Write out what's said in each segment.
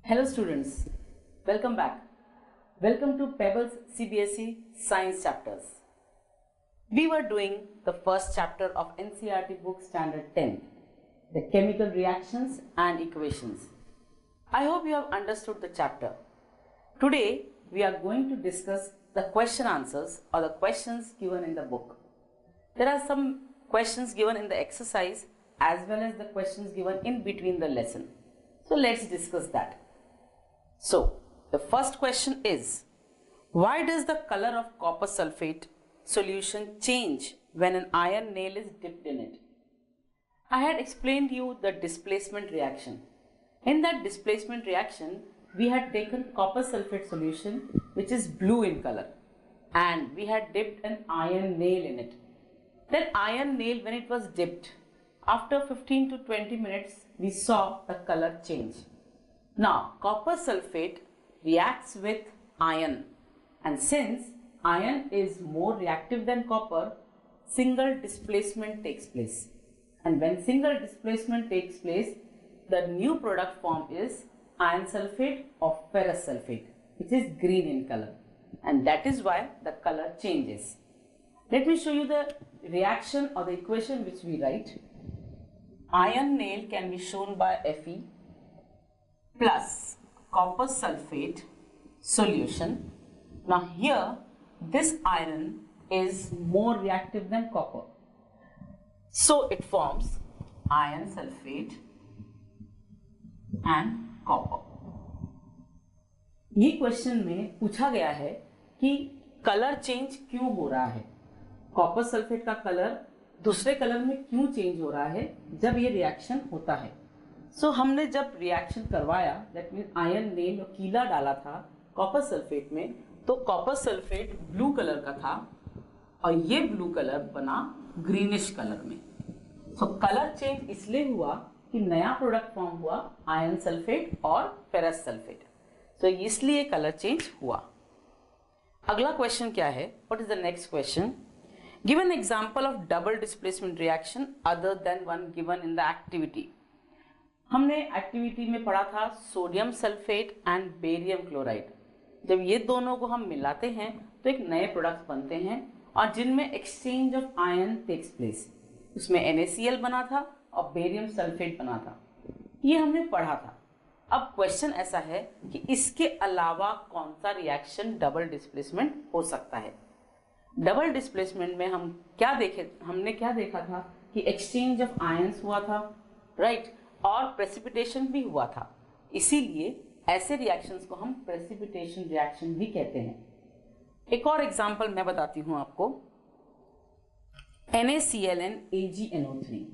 Hello students, welcome back. Welcome to Pebbles CBSE Science Chapters. We were doing the first chapter of NCERT book Standard 10, the chemical reactions and equations. I hope you have understood the chapter. Today we are going to discuss the question answers or the questions given in the book. There are some questions given in the exercise as well as the questions given in between the lesson. So let's discuss that. So, the first question is, why does the color of copper sulfate solution change when an iron nail is dipped in it? I had explained you the displacement reaction. In that displacement reaction, we had taken copper sulfate solution which is blue in color and we had dipped an iron nail in it. That iron nail, when it was dipped, after 15 to 20 minutes, we saw the color change. Now, copper sulfate reacts with iron, and since iron is more reactive than copper, single displacement takes place. And when single displacement takes place, the new product form is iron sulfate or ferrous sulfate, which is green in color. And that is why the color changes. Let me show you the reaction or the equation which we write. Iron nail can be shown by Fe plus copper sulfate solution. Now here this iron is more reactive than copper, so it forms iron sulfate and copper. ये question में पूछा गया है कि colour change क्यों हो रहा है, कॉपर सल्फेट का कलर दूसरे कलर में क्यों चेंज हो रहा है जब ये रिएक्शन होता है. सो हमने जब रिएक्शन करवाया, दैट मीन आयरन नेल और कीला डाला था कॉपर सल्फेट में, तो कॉपर सल्फेट ब्लू कलर का था और ये ब्लू कलर बना ग्रीनिश कलर में. सो कलर चेंज इसलिए हुआ कि नया प्रोडक्ट फॉर्म हुआ आयरन सल्फेट और फेरस सल्फेट. सो इसलिए कलर चेंज हुआ. अगला क्वेश्चन क्या है, what is the next question? Give an example of double displacement reaction other than one given in the activity. हमने एक्टिविटी में पढ़ा था sodium sulphate and barium chloride. जब ये दोनों को हम मिलाते हैं तो एक नए प्रोडक्ट्स बनते हैं और जिनमें exchange of ion takes place. उसमें NaCl बना था और बेरियम सल्फेट बना था. ये हमने पढ़ा था. अब क्वेश्चन ऐसा है कि इसके अलावा कौन सा रिएक्शन डबल डिस्प्लेसमेंट हो सकता है. डबल डिस्प्लेसमेंट में हमने क्या देखा था कि एक्सचेंज ऑफ आयंस हुआ था, राइट, और प्रेसिपिटेशन भी हुआ था. इसीलिए ऐसे रिएक्शंस को हम प्रेसिपिटेशन रिएक्शन भी कहते हैं. एक और एग्जांपल मैं बताती हूं आपको. NaCl and AgNO3.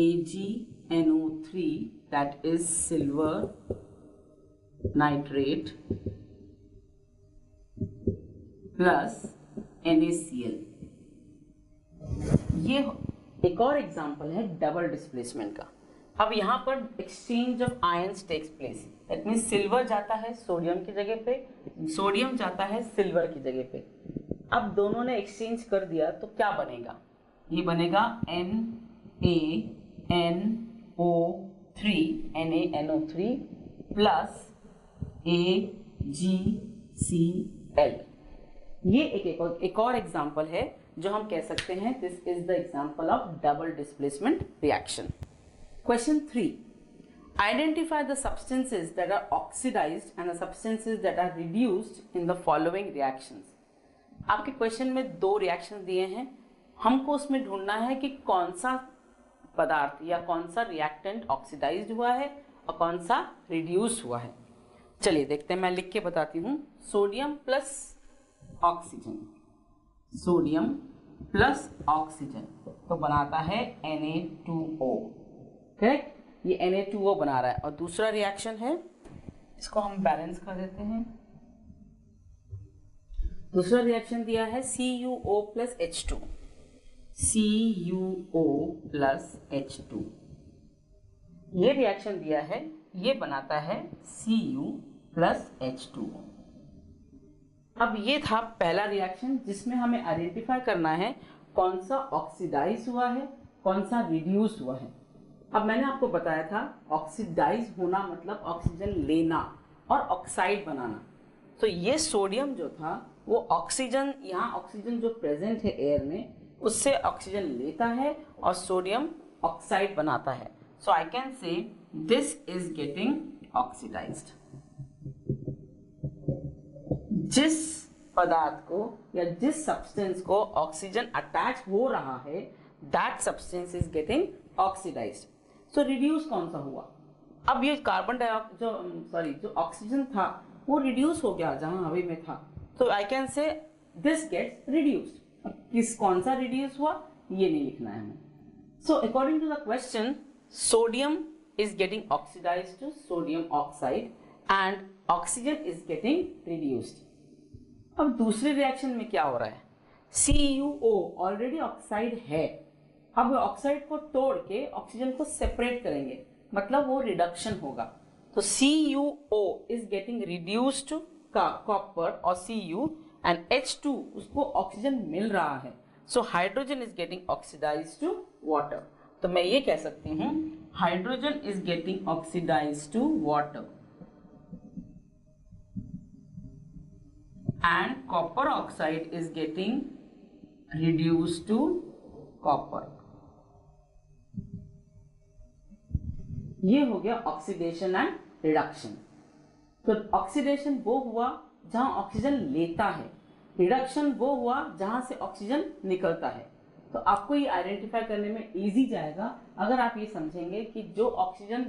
AgNO3, that is silver nitrate plus NaCl. ये एक और एग्जांपल है डबल डिस्प्लेसमेंट का. अब यहाँ पर exchange of ions takes place. That means silver जाता है सोडियम की जगह पे, सोडियम जाता है सिल्वर की जगह पे. अब दोनों ने एक्सचेंज कर दिया तो क्या बनेगा? ये बनेगा NaNO3 प्लस AgCl. ये एक और एग्जांपल है जो हम कह सकते हैं this is the example of double displacement reaction. Question 3. Identify the substances that are oxidised and the substances that are reduced in the following reactions. आपके क्वेश्चन में दो रिएक्शन दिए हैं. हमको उसमें ढूंढना है कि कौन सा पदार्थ या कौन सा रिएक्टेंट ऑक्सीडाइज्ड हुआ है और कौन सा रिड्यूस हुआ है. चलिए देखते हैं, मैं लिख के बताती हूँ. Sodium plus oxygen, sodium plus oxygen तो बनाता है Na2O. करेक्ट, ये Na2O बना रहा है. और दूसरा रिएक्शन है, इसको हम बैलेंस कर देते हैं. दूसरा रिएक्शन दिया है CuO plus H2. CuO plus H2 ये रिएक्शन दिया है, ये बनाता है Cu प्लस H2. अब ये था पहला रिएक्शन जिसमें हमें आइडेंटिफाई करना है कौन सा ऑक्सीडाइज हुआ है, कौन सा रिड्यूस हुआ है. अब मैंने आपको बताया था ऑक्सीडाइज होना मतलब ऑक्सीजन लेना और ऑक्साइड बनाना। तो ये सोडियम जो था वो ऑक्सीजन, यहाँ ऑक्सीजन जो प्रेजेंट है एयर में उससे ऑक्सीजन लेता है और सोडियम ऑक्साइड बनाता है। So I can say this is getting oxidized. जिस पदार्थ को या जिस सब्सटेंस को ऑक्सीजन अटैच हो रहा है that substance is getting oxidised. So reduce कौन सा हुआ? अब ये कार्बन डाइऑक्साइड जो ऑक्सीजन था वो रिड्यूस हो गया जहां हवा में था, तो I can say this gets reduced. किस कौन सा रिड्यूस हुआ ये नहीं लिखना है हमें। So according to the question sodium is getting oxidised to sodium oxide and oxygen is getting reduced. अब दूसरे रिएक्शन में क्या हो रहा है? CuO ऑलरेडी ऑक्साइड है, अब ऑक्साइड को तोड़ के ऑक्सीजन को सेपरेट करेंगे, मतलब वो रिडक्शन होगा। तो CuO is getting reduced to copper और Cu एंड H2 उसको ऑक्सीजन मिल रहा है। So hydrogen is getting oxidised to water. तो मैं ये कह सकती हूँ hydrogen is getting oxidised to water and copper oxide is getting reduced to copper। ये हो गया ऑक्सीडेशन एंड रिडक्शन। तो ऑक्सीडेशन वो हुआ जहां ऑक्सीजन लेता है, रिडक्शन वो हुआ जहां से ऑक्सीजन निकलता है। तो आपको ये आइडेंटिफाई करने में इजी जाएगा अगर आप ये समझेंगे कि जो ऑक्सीजन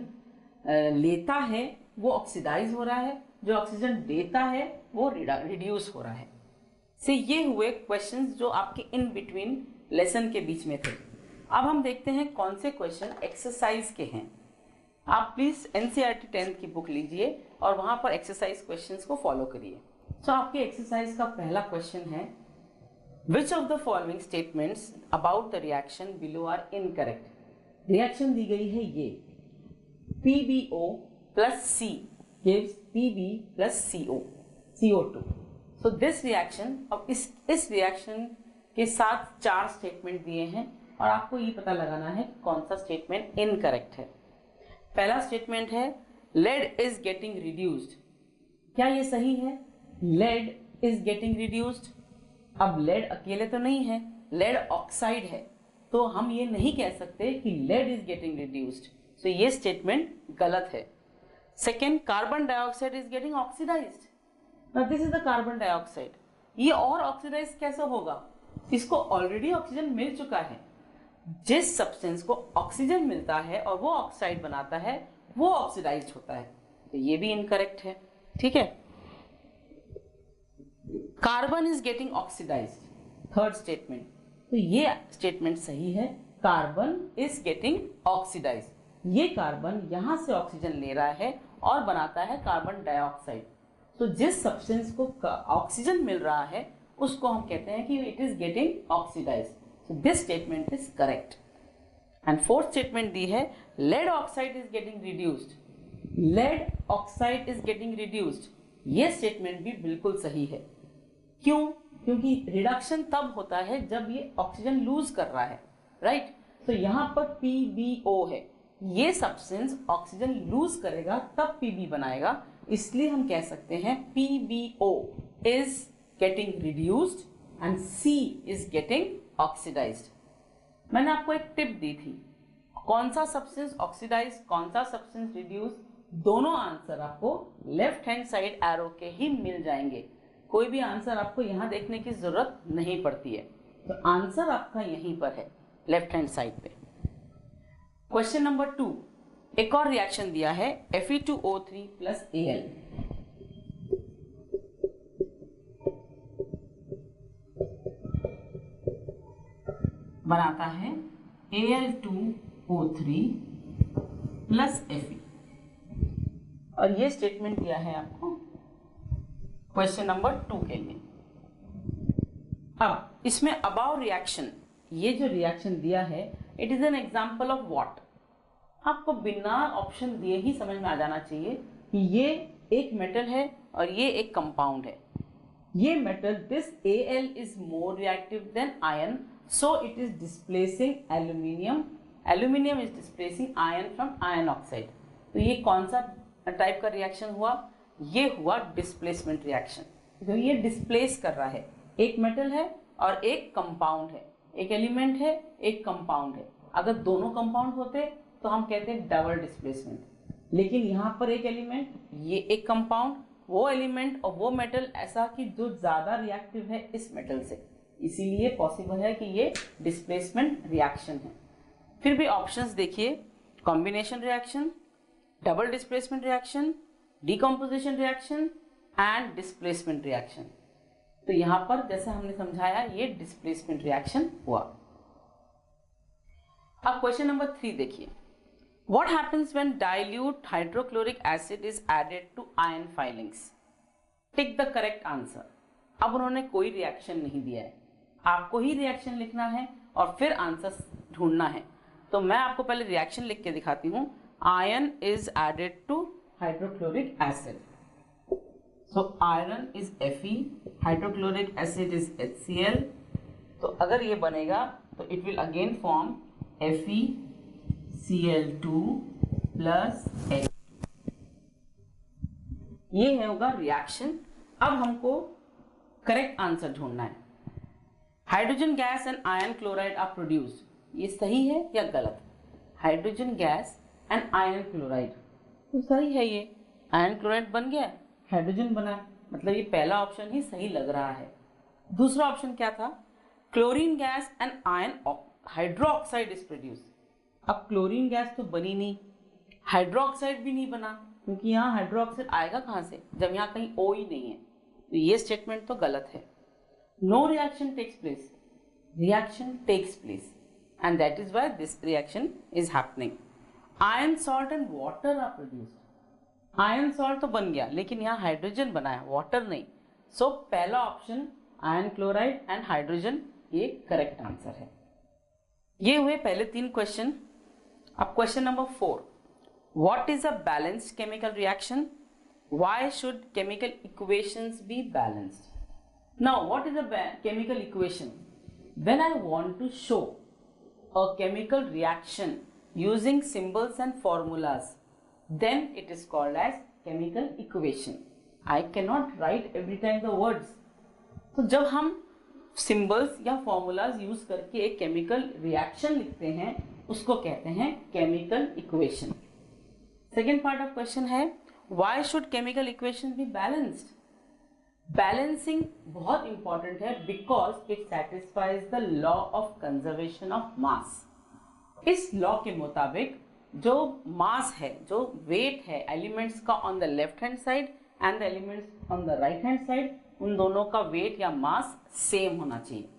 लेता है वो ऑक्सीडाइज हो रहा है, जो ऑक्सीजन देता है वो रिड्यूस हो रहा है। से ये हुए क्वेश्चंस जो आपके इन बिटवीन लेसन के बीच में थे। अब हम देखते हैं कौन से क्वेश्चन एक्सरसाइज के हैं। आप प्लीज NCERT 10th की बुक लीजिए और वहां पर एक्सरसाइज क्वेश्चंस को फॉलो करिए। तो आपके एक्सरसाइज का पहला क्वेश्चन है which of the following statements about the reaction below are incorrect. Reaction दी गई है ये PbO plus C gives Pb plus CO2। So this reaction, अब इस रिएक्शन के साथ 4 स्टेटमेंट दिए हैं और आपको ये पता लगाना है कौन सा स्टेटमेंट इनकरेक्ट है। पहला स्टेटमेंट है lead is getting reduced। क्या ये सही है? lead is getting reduced। अब lead अकेले तो नहीं है, lead ऑक्साइड है, तो हम ये नहीं कह सकते कि lead is getting reduced। तो ये स्टेटमेंट गलत है। Second, carbon dioxide is getting oxidised. This is the carbon dioxide, ये और ऑक्सीडाइज कैसे होगा? इसको ऑलरेडी ऑक्सीजन मिल चुका है। जिस सब्सटेंस को ऑक्सीजन मिलता है और वो ऑक्साइड बनाता है वो ऑक्सीडाइज्ड होता है, तो ये भी इनकरेक्ट है। ठीक है। Carbon is getting oxidised, third statement, तो ये स्टेटमेंट सही है। कार्बन इज गेटिंग ऑक्सीडाइज्ड, ये कार्बन यहां से ऑक्सीजन ले रहा है और बनाता है कार्बन डाइऑक्साइड। तो जिस सब्सटेंस को ऑक्सीजन मिल रहा है उसको हम कहते हैं कि it is getting oxidised. So this statement is correct. And fourth statement दी है lead oxide is getting reduced. Lead oxide is getting reduced, ये स्टेटमेंट भी बिल्कुल सही है। क्यों? क्योंकि रिडक्शन तब होता है जब ये ऑक्सीजन लूज कर रहा है, राइट। तो यहां पर PbO है, ये सब्सटेंस ऑक्सीजन लूज करेगा तब Pb बनाएगा, इसलिए हम कह सकते हैं PbO is getting reduced and C is getting oxidised. मैंने आपको एक टिप दी थी, कौन सा सब्सटेंस ऑक्सीडाइज कौन सा सब्सटेंस रिड्यूस, दोनों आंसर आपको लेफ्ट हैंड साइड एरो के ही मिल जाएंगे। कोई भी आंसर आपको यहाँ देखने की जरूरत नहीं पड़ती है, तो आंसर आपका यहीं पर है लेफ्ट हैंड साइड पे। क्वेश्चन नंबर 2, एक और रिएक्शन दिया है Fe2O3 प्लस Al। बनाता है Al2O3 प्लस Fe, और ये स्टेटमेंट दिया है आपको क्वेश्चन नंबर 2 के लिए। अब इसमें अबाउ रिएक्शन, ये जो रिएक्शन दिया है it is an example of what. आपको बिना ऑप्शन दिए ही समझ में आ जाना चाहिए कि ये एक मेटल है और ये एक कंपाउंड है। ये metal this Al is more reactive than iron, so it is displacing aluminium aluminium is displacing ion from ion oxide. तो ये कौन सा टाइप का रिएक्शन हुआ? ये हुआ डिस्प्लेसमेंट रिएक्शन। जो ये डिस्प्लेस कर रहा है, एक मेटल है और एक कंपाउंड है, एक एलिमेंट है एक कंपाउंड है। अगर दोनों कंपाउंड होते तो हम कहते हैं डबल डिस्प्लेसमेंट, लेकिन यहाँ पर एक एलिमेंट, ये एक कंपाउंड, वो एलिमेंट और वो मेटल ऐसा कि जो ज्यादा रिएक्टिव है इस मेटल से, इसीलिए पॉसिबल है कि ये डिस्प्लेसमेंट रिएक्शन है। फिर भी ऑप्शंस देखिए, combination reaction, double displacement reaction, decomposition reaction and displacement reaction. तो यहां पर जैसे हमने समझाया ये डिस्प्लेसमेंट रिएक्शन हुआ। अब क्वेश्चन नंबर 3 देखिए, what happens when dilute hydrochloric acid is added to iron filings? Tick the correct answer. अब उन्होंने कोई रिएक्शन नहीं दिया है, आपको ही रिएक्शन लिखना है और फिर आंसर ढूंढना है। तो मैं आपको पहले रिएक्शन लिख के दिखाती हूँ। Iron is added to hydrochloric acid, so iron is Fe, hydrochloric acid is HCl। तो अगर ये बनेगा तो it will again form FeCl2 plus H। ये होगा रिएक्शन। अब हमको करेक्ट आंसर ढूंढना है। Hydrogen gas and iron chloride are produced, ये सही है या गलत? Hydrogen gas and iron chloride, तो सही है, ये आयन क्लोराइड बन गया, हाइड्रोजन बना, मतलब ये पहला ऑप्शन ही सही लग रहा है। दूसरा ऑप्शन क्या था? Chlorine gas and ion hydroxide is produced. अब क्लोरीन गैस तो बनी नहीं, हाइड्रोक्साइड भी नहीं बना, क्योंकि यहाँ हाइड्रोक्साइड आएगा कहाँ से जब यहाँ कहीं O ही नहीं है। तो ये स्टेटमेंट तो गलत है। No reaction takes place, reaction takes place and that is why this reaction is happening. Iron salt and water are produced. Iron salt तो बन गया, लेकिन यहाँ हाइड्रोजन बना है, वाटर नहीं। सो पहला option iron chloride and hydrogen ये करेक्ट आंसर है। ये हुए पहले 3 क्वेश्चन। अब question number 4, what is a balanced chemical reaction? Why should chemical equations be balanced? Now what is a chemical equation? When I want to show a chemical reaction using symbols and formulas, then it is called as chemical equation. I cannot write every time the words. तो जब हम symbols या formulas use करके एक chemical reaction लिखते हैं उसको कहते हैं chemical equation. Second part of question है, why should chemical equations be balanced? Balancing बहुत इंपॉर्टेंट है because it satisfies the law of conservation of mass. इस लॉ के मुताबिक जो मास है, जो वेट है एलिमेंट्स का on the left hand side and the elements on the right hand side, उन दोनों का वेट या मास सेम होना चाहिए।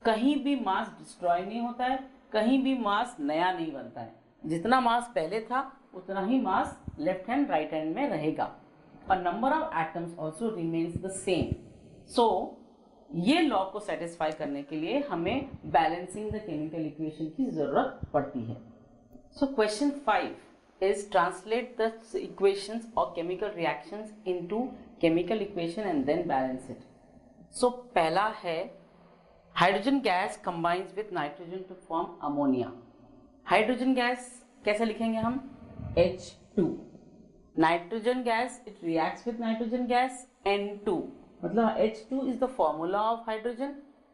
कहीं भी मास डिस्ट्रॉय नहीं होता है, कहीं भी मास नया नहीं बनता है। जितना मास पहले था उतना ही mass left hand right hand में रहेगा। और number of atoms also remains the same. So ये लॉ को सेटिस्फाई करने के लिए हमें बैलेंसिंग द केमिकल इक्वेशन की जरूरत पड़ती है। So question 5 is translate the equations और chemical reactions into chemical equation and then balance it. So पहला है hydrogen gas combines with nitrogen to form ammonia. Hydrogen gas कैसे लिखेंगे हम? H2। Nitrogen gas it reacts with nitrogen gas N2, मतलब H2 is the formula of hydrogen,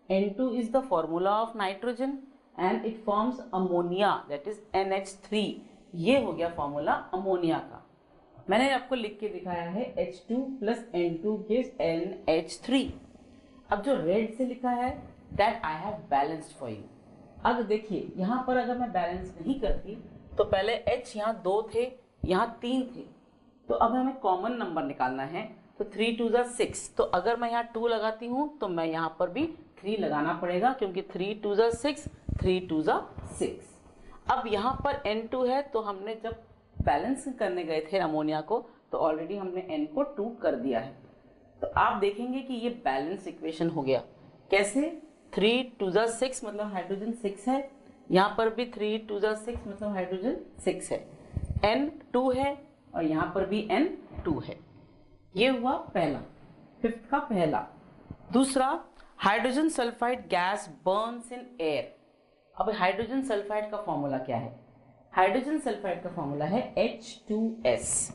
N2 is the formula of nitrogen and it forms ammonia, that is NH3। ये हो गया formula ammonia का। मैंने आपको लिख के दिखाया है H2 plus N2 gives NH3। अब जो रेड से लिखा है that I have balanced for you। अब देखिए यहाँ पर अगर मैं बैलेंस नहीं करती तो पहले H यहाँ 2 थे, यहाँ 3 थे, तो अब हमें कॉमन नंबर निकालना है। तो 3 2 6, तो अगर मैं यहाँ 2 लगाती हूँ तो मैं यहाँ पर भी 3 लगाना पड़ेगा क्योंकि 3 2 6, 3 2 6। अब यहाँ पर N2 है तो हमने जब बैलेंस करने गए थे अमोनिया को तो ऑलरेडी हमने N को 2 कर दिया है। तो आप देखेंगे कि ये बैलेंस इक्वेशन हो गया। कैसे? 3 2 6 मतलब हाइड्रोजन 6 है, यहाँ पर भी 3 2 6 मतलब हाइड्रोजन 6 है, N 2 है और यहाँ पर भी N 2 है। ये हुआ पहला, 5th का पहला। दूसरा, hydrogen sulphide gas burns in air. अब हाइड्रोजन सल्फाइड का फॉर्मूला क्या है? हाइड्रोजन सल्फाइड का फॉर्मूला है H2S.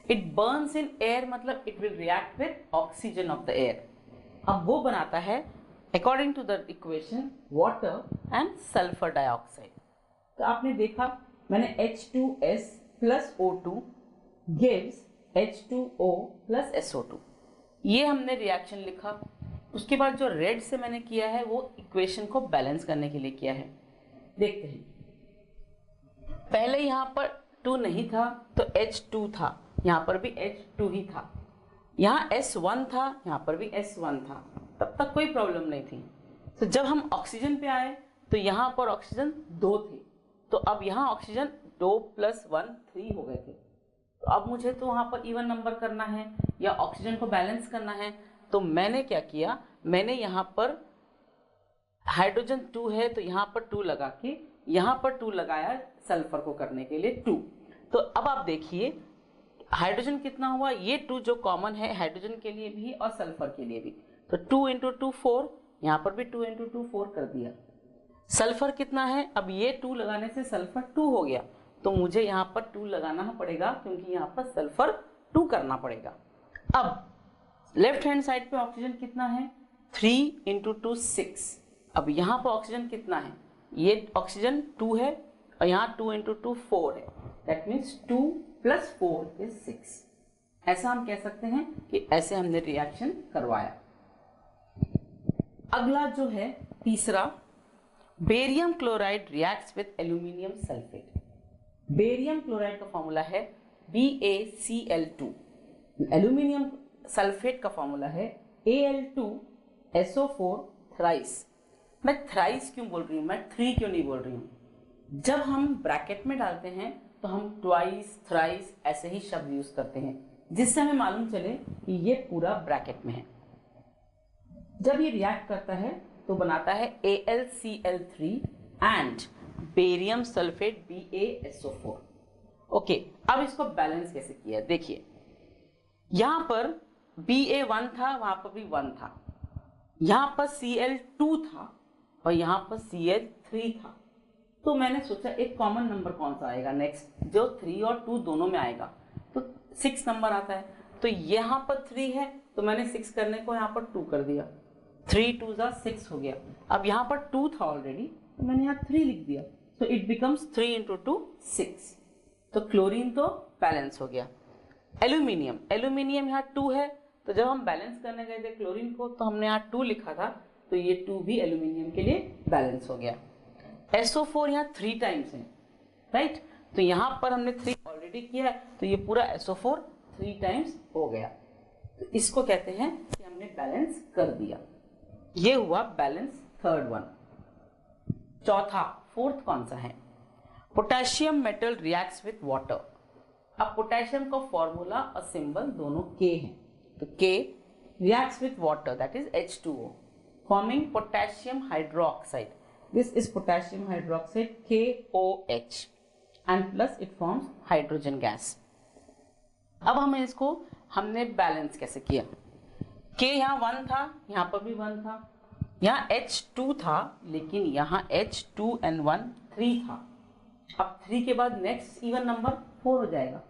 It burns in air, मतलब it will react with oxygen of the air. अब वो बनाता है according to the equation water and sulphur dioxide. तो आपने देखा मैंने H2S plus O2 gives H2O plus SO2. ये हमने रिएक्शन लिखा. उसके बाद जो रेड से मैंने किया है वो इक्वेशन को बैलेंस करने के लिए किया है. देखते हैं. पहले यहाँ पर 2 नहीं था तो H2 था, यहाँ पर भी H2 ही था. यहाँ S1 था, यहाँ पर भी S1 था. तब तक कोई प्रॉब्लम नहीं थी. तो जब हम ऑक्सीजन पे आए तो यहाँ पर ऑक्सीजन 2 थे, तो अब यहाँ ऑक्सीजन 2 + 1 3 हो गए थे. तो अब मुझे तो वहाँ पर इवन नंबर करना है या ऑक्सीजन को बैलेंस करना है. तो मैंने क्या किया, मैंने यहाँ पर हाइड्रोजन 2 है तो यहाँ पर 2 लगा के यहाँ पर 2 लगाया सल्फर को करने के लिए 2. तो अब आप देखिए हाइड्रोजन कितना हुआ, ये 2 जो कॉमन है हाइड्रोजन के लिए भी और सल्फर के लिए भी. तो 2 × 2 4, यहाँ पर भी 2 × 2 4 कर दिया. सल्फर कितना है, अब ये 2 लगाने से सल्फर 2 हो गया, तो मुझे यहाँ पर 2 लगाना पड़ेगा क्योंकि यहाँ पर सल्फर 2 करना पड़ेगा. अब लेफ्ट हैंड साइड पे ऑक्सीजन कितना है, 3 × 2 6. अब यहाँ पर ऑक्सीजन कितना है, ये ऑक्सीजन 2 है और यहाँ 2 × 2 4 है. That means 2 + 4 is 6. ऐसा हम कह सकते हैं कि ऐसे हमने रिएक्शन करवाया. अगला जो है तीसरा, barium chloride reacts with aluminium sulphate. Barium chloride का फॉर्मूला है BaCl2. एल्यूमिनियम सल्फेट का फॉर्मूला है Al2SO4 थ्राइस. मैं थ्राइस क्यों बोल रही हूँ, मैं 3 क्यों नहीं बोल रही हूँ? जब हम ब्रैकेट में डालते हैं तो हम ट्वाइस, थ्राइस ऐसे ही शब्द यूज करते हैं जिससे हमें मालूम चले कि ये पूरा ब्रैकेट में है. जब ये रिएक्ट करता है तो बनाता है AlCl3 and barium sulphate BaSO4. Okay, अब इसको बैलेंस कैसे किया देखिए. यहां पर Ba1 था, वहां पर भी 1 था, यहां पर Cl2 था और यहां पर Cl3 था. तो मैंने सोचा एक कॉमन नंबर कौन सा आएगा नेक्स्ट, जो 3 और 2 दोनों में आएगा, तो 6 नंबर आता है. तो यहाँ पर 3 है तो मैंने 6 करने को यहाँ पर 2 कर दिया. 3 × 2 = 6 हो गया. अब यहाँ पर 2 था ऑलरेडी तो मैंने यहाँ 3 लिख दिया. तो इट बिकम्स 3 × 2 6. तो क्लोरीन तो बैलेंस हो गया. एल्यूमिनियम, एल्यूमिनियम यहाँ 2 है तो जब हम बैलेंस करने गए थे क्लोरीन को तो हमने यहाँ 2 लिखा था, तो ये 2 भी एल्यूमिनियम के लिए बैलेंस हो गया. SO4 यहाँ 3 टाइम्स है, राइट. तो यहाँ पर हमने 3 ऑलरेडी किया है तो ये पूरा SO4 3 टाइम्स हो गया. तो इसको कहते हैं कि हमने बैलेंस कर दिया. ये हुआ बैलेंस थर्ड वन. चौथा, फोर्थ कौन सा है? Potassium metal reacts with water. अब पोटेशियम का फॉर्मूला और सिंबल दोनों K है, तो K reacts with water that is H2O forming potassium hydroxide. This is potassium hydroxide KOH and plus it forms hydrogen gas. अब हमें इसको हमने बैलेंस कैसे किया. K यहाँ 1 था, यहाँ पर भी 1 था, यहाँ H2 था लेकिन यहाँ H2 and 1 3 था. अब 3 के बाद नेक्स्ट इवन नंबर 4 हो जाएगा.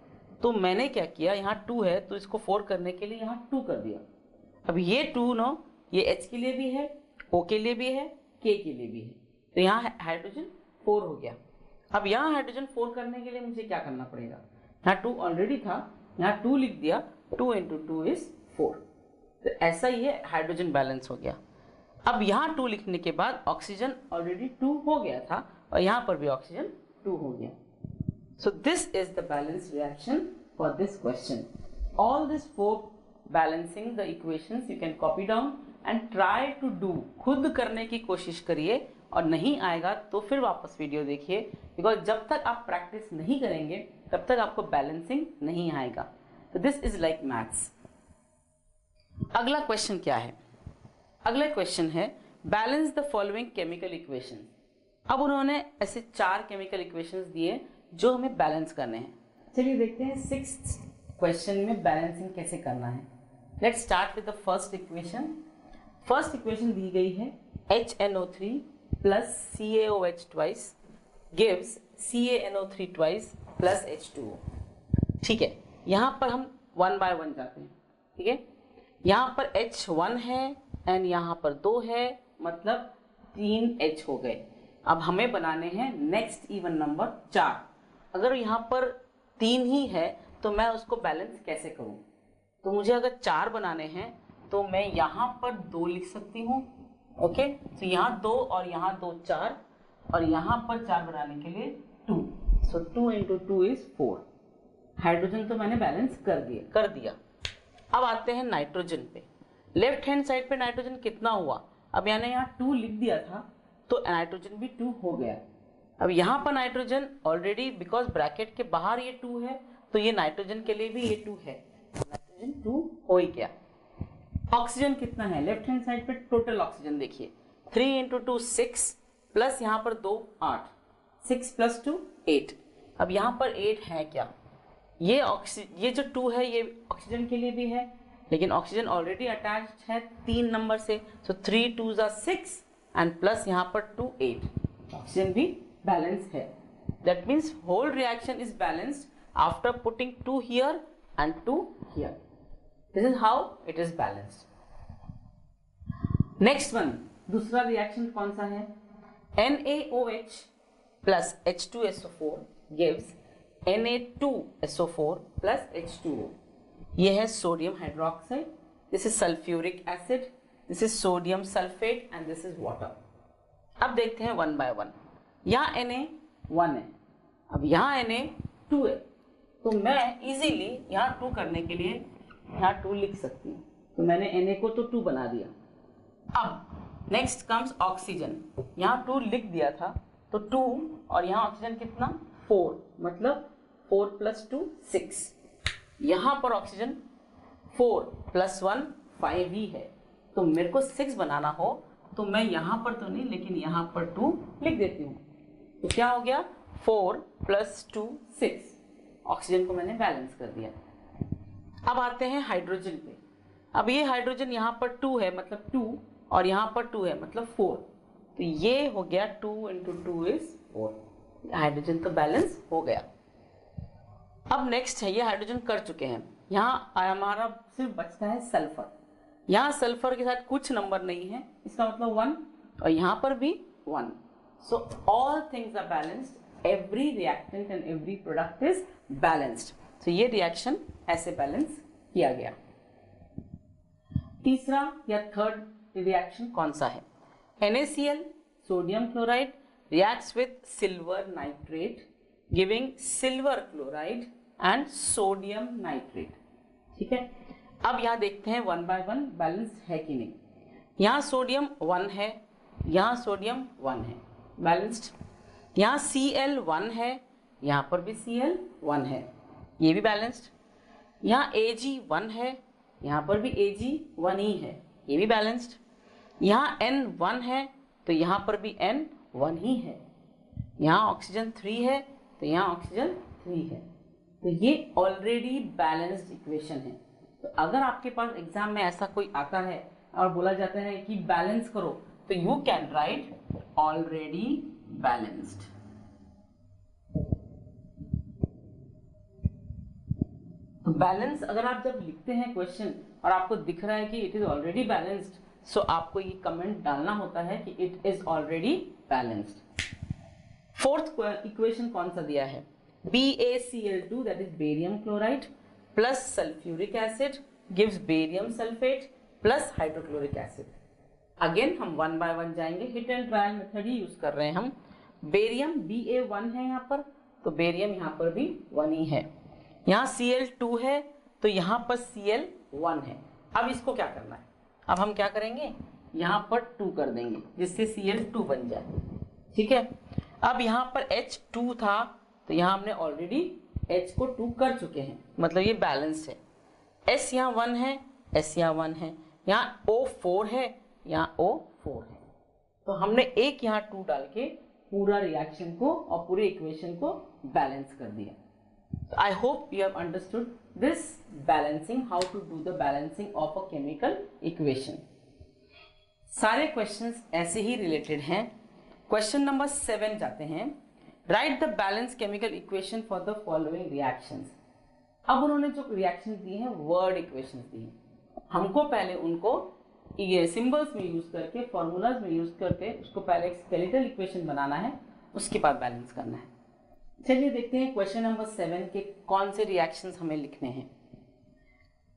तो मैंने क्या किया, यहाँ 2 है तो इसको 4 करने के लिए यहाँ 2 कर दिया. अब ये 2 नो, ये H के लिए भी है, O के लिए भी है, K के लिए भी है, तो यहाँ हाइड्रोजन 4 हो गया. अब यहाँ हाइड्रोजन 4 करने के लिए मुझे क्या करना पड़ेगा, यहाँ 2 ऑलरेडी था, यहाँ 2 लिख दिया, 2 × 2 is 4. तो ऐसा ही है, हाइड्रोजन बैलेंस हो गया. अब यहाँ 2 लिखने के बाद ऑक्सीजन ऑलरेडी 2 हो गया था और यहाँ पर भी ऑक्सीजन 2 हो गया. So this is the balance reaction for this question. All this 4 balancing the equations you can copy down and try to do. खुद करने की कोशिश करिए और नहीं आएगा तो फिर वापस वीडियो देखिए, बिकॉज जब तक आप प्रैक्टिस नहीं करेंगे तब तक आपको बैलेंसिंग नहीं आएगा. तो दिस इज लाइक मैथ्स. अगला क्वेश्चन क्या है? अगला क्वेश्चन है balance the following chemical equation. अब उन्होंने ऐसे 4 केमिकल इक्वेशंस दिए जो हमें बैलेंस करने हैं. चलिए देखते हैं 6th क्वेश्चन में बैलेंसिंग कैसे करना है. Let's start with the first equation. First equation दी गई है HNO3 plus CaOH twice gives CaNO3 twice plus H2O. ठीक है, यहाँ पर हम 1 by 1 जाते हैं. ठीक है, यहाँ पर H1 है एंड यहाँ पर 2 है, मतलब 3 H हो गए. अब हमें बनाने हैं नेक्स्ट इवन नंबर 4. अगर यहाँ पर 3 ही है तो मैं उसको बैलेंस कैसे करूँ? तो मुझे अगर 4 बनाने हैं तो मैं यहाँ पर 2 लिख सकती हूँ. ओके, तो यहाँ 2 और यहाँ 2 4, और यहाँ पर 4 बनाने के लिए 2. सो 2 into 2 is 4. हाइड्रोजन तो मैंने बैलेंस कर दिया. अब आते हैं नाइट्रोजन पे. लेफ्ट हैंड साइड पे नाइट्रोजन कितना हुआ? अब मैंने यहाँ 2 लिख दिया था तो नाइट्रोजन भी 2 हो गया. अब यहाँ पर नाइट्रोजन ऑलरेडी, बिकॉज ब्रैकेट के बाहर ये 2 है, तो ये नाइट्रोजन के लिए भी ये 2 है. नाइट्रोजन 2 हो ही गया. ऑक्सीजन कितना है? लेफ्ट हैंड साइड पे टोटल ऑक्सीजन देखिए, 3 into 2 6, प्लस यहाँ पर 2 8, 6 plus 2 8. अब यहाँ पर 8 है क्या? ये जो 2 है ये ऑक्सीजन के लिए भी है, लेकिन ऑक्सीजन ऑलरेडी अटैच्ड है 3 नंबर से. सो 3 2s are 6 एंड प्लस यहाँ पर 2 8. ऑक्सीजन भी बैलेंस है. That means whole reaction is balanced after putting 2 here and 2 here. This is how it is balanced. Next one, दूसरा रिएक्शन कौन सा है? NaOH plus H2SO4 gives Na2SO4 plus H2O. ये है sodium hydroxide, this is sulphuric acid, this is sodium sulphate and this is water. अब देखते हैं 1 by 1. यहाँ Na 1 है, अब यहाँ Na 2 है, तो मैं इजीली यहाँ 2 करने के लिए यहाँ 2 लिख सकती हूँ. तो मैंने Na को तो 2 बना दिया. अब नेक्स्ट कम्स ऑक्सीजन. यहाँ 2 लिख दिया था तो 2, और यहाँ ऑक्सीजन कितना? 4, मतलब 4 plus 2 6. यहाँ पर ऑक्सीजन 4 plus 1 5 ही है, तो मेरे को 6 बनाना हो तो मैं यहाँ पर तो नहीं, लेकिन यहाँ पर 2 लिख देती हूँ. तो क्या हो गया? 4 plus 2 6. ऑक्सीजन को मैंने बैलेंस कर दिया. अब आते हैं हाइड्रोजन पे. अब ये हाइड्रोजन यहाँ पर 2 है, मतलब 2, और यहाँ पर 2 है, मतलब 4. तो ये हो गया 2 into 2 is 4. हाइड्रोजन तो बैलेंस हो गया. अब नेक्स्ट है, ये हाइड्रोजन कर चुके हैं. यहाँ हमारा सिर्फ बचता है सल्फर. यहाँ सल्फर के साथ कुछ नंबर नहीं है, इसका मतलब 1, और यहाँ पर भी 1. So all things are balanced. Every reactant and every product is balanced. तो ये रिएक्शन ऐसे बैलेंस किया गया. तीसरा या थर्ड रिएक्शन कौन सा है? NaCl, sodium chloride, reacts with silver nitrate giving silver chloride and sodium nitrate. ठीक है, अब यहाँ देखते हैं 1 by 1 बैलेंस है कि नहीं. यहाँ सोडियम 1 है, यहाँ सोडियम 1 है, बैलेंस्ड. यहाँ Cl 1 है, यहाँ पर भी Cl 1 है, ये भी बैलेंस्ड. यहाँ Ag 1 है, यहाँ पर भी Ag 1 ही है, ये भी बैलेंस्ड. यहाँ N 1 है, तो यहाँ पर भी N 1 ही है. यहाँ ऑक्सीजन 3 है, तो यहाँ ऑक्सीजन 3 है. तो ये ऑलरेडी बैलेंस्ड इक्वेशन है. तो अगर आपके पास एग्जाम में ऐसा कोई आता है और बोला जाता है कि बैलेंस करो, तो you can write already balanced. तो बैलेंस अगर आप जब लिखते हैं क्वेश्चन और आपको दिख रहा है कि इट इज ऑलरेडी बैलेंस्ड, सो आपको ये कमेंट डालना होता है कि it is already balanced. Fourth equation कौन सा दिया है? BaCl2 that is barium chloride plus sulphuric acid gives barium sulphate plus hydrochloric acid. Again हम 1 by 1 जाएंगे. Hit and trial method he use कर रहे हैं हम. बेरियम Ba1 है यहाँ पर, तो बेरियम यहाँ पर भी 1 ही है. यहाँ Cl2 है, तो यहाँ पर Cl1 है. अब इसको क्या करना है? अब हम क्या करेंगे, यहाँ पर 2 कर देंगे जिससे Cl2 बन जाए. ठीक है, अब यहाँ पर H2 था, तो यहाँ हमने ऑलरेडी H को 2 कर चुके हैं, मतलब ये बैलेंस है. S यहाँ 1 है, S यहाँ 1 है, यहाँ O4 है, यहाँ O4 है. तो हमने एक यहाँ 2 डाल के पूरा रिएक्शन को और पूरे इक्वेशन को बैलेंस कर दिया. So I hope you have understood this balancing, how to do the balancing of a chemical equation. सारे क्वेश्चंस ऐसे ही रिलेटेड हैं. क्वेश्चन नंबर 7 जाते हैं। Right the balance chemical equation for the following reactions. अब उन्होंने जो रिएक्शन दी है word equation दी है, हमको पहले उनको ये सिंबल्स में यूज करके, फॉर्मूलाज में यूज करके उसको पहले एक स्केलेटल इक्वेशन बनाना है, उसके बाद बैलेंस करना है। चलिए देखते हैं क्वेश्चन नंबर 7 के कौन से रिएक्शंस हमें लिखने हैं।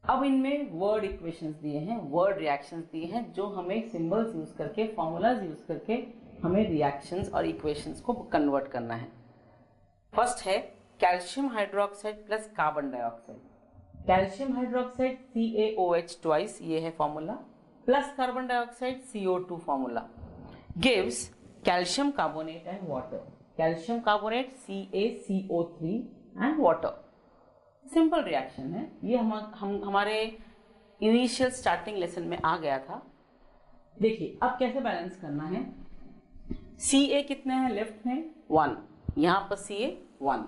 अब इनमें वर्ड इक्वेशंस दिए हैं, वर्ड रिएक्शंस दिए हैं, जो हमें सिंबल्स यूज करके, फॉर्मूलाज यूज करके हमें रिएक्शंस और इक्वेशंस को कन्वर्ट करना है। फर्स्ट है calcium hydroxide plus carbon dioxide. Calcium hydroxide CaOH twice, ये है formula, plus carbon dioxide CO2 formula gives calcium carbonate and water. Calcium carbonate CaCO3 and water. Simple reaction है ये, हमारे इनिशियल स्टार्टिंग लेसन में आ गया था। देखिए अब कैसे बैलेंस करना है। Ca कितने हैं लेफ्ट में 1, यहाँ पर Ca 1,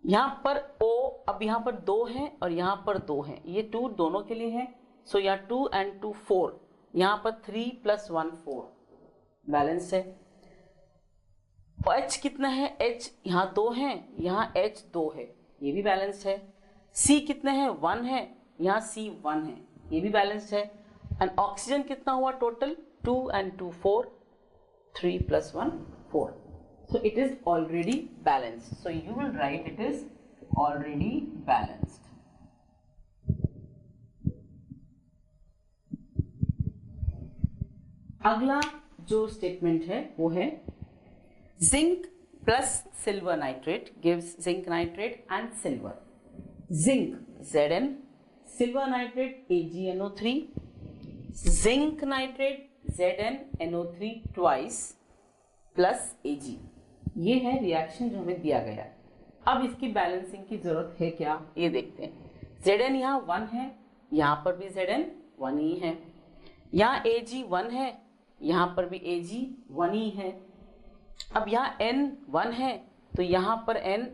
यहाँ पर O अब यहाँ पर 2 है और यहाँ पर 2 है, ये 2 दोनों के लिए है, सो यहाँ 2 and 2 4, यहाँ पर 3 + 1 4, बैलेंस है। H कितना है, H यहाँ 2 है, यहाँ H 2 है, ये भी बैलेंस है। C कितने हैं 1 है, यहाँ C 1 है, ये भी बैलेंस है। एंड ऑक्सीजन कितना हुआ total 2 and 2 4, 3 + 1 4, so it is already balanced, so you will write it is already balanced. अगला जो स्टेटमेंट है वो है zinc plus silver nitrate gives zinc nitrate and silver. Zinc Zn, silver nitrate AgNO3, zinc nitrate ZnNO3 twice plus Ag। ये है reaction जो हमें दिया गया है। अब इसकी बैलेंसिंग की जरूरत है क्या, ये देखते हैं। Zn यहाँ 1 है, यहाँ पर भी Zn 1 ही है, यहाँ Ag 1 है, यहाँ पर भी Ag 1 ही है। अब यहाँ N 1 है तो यहाँ पर N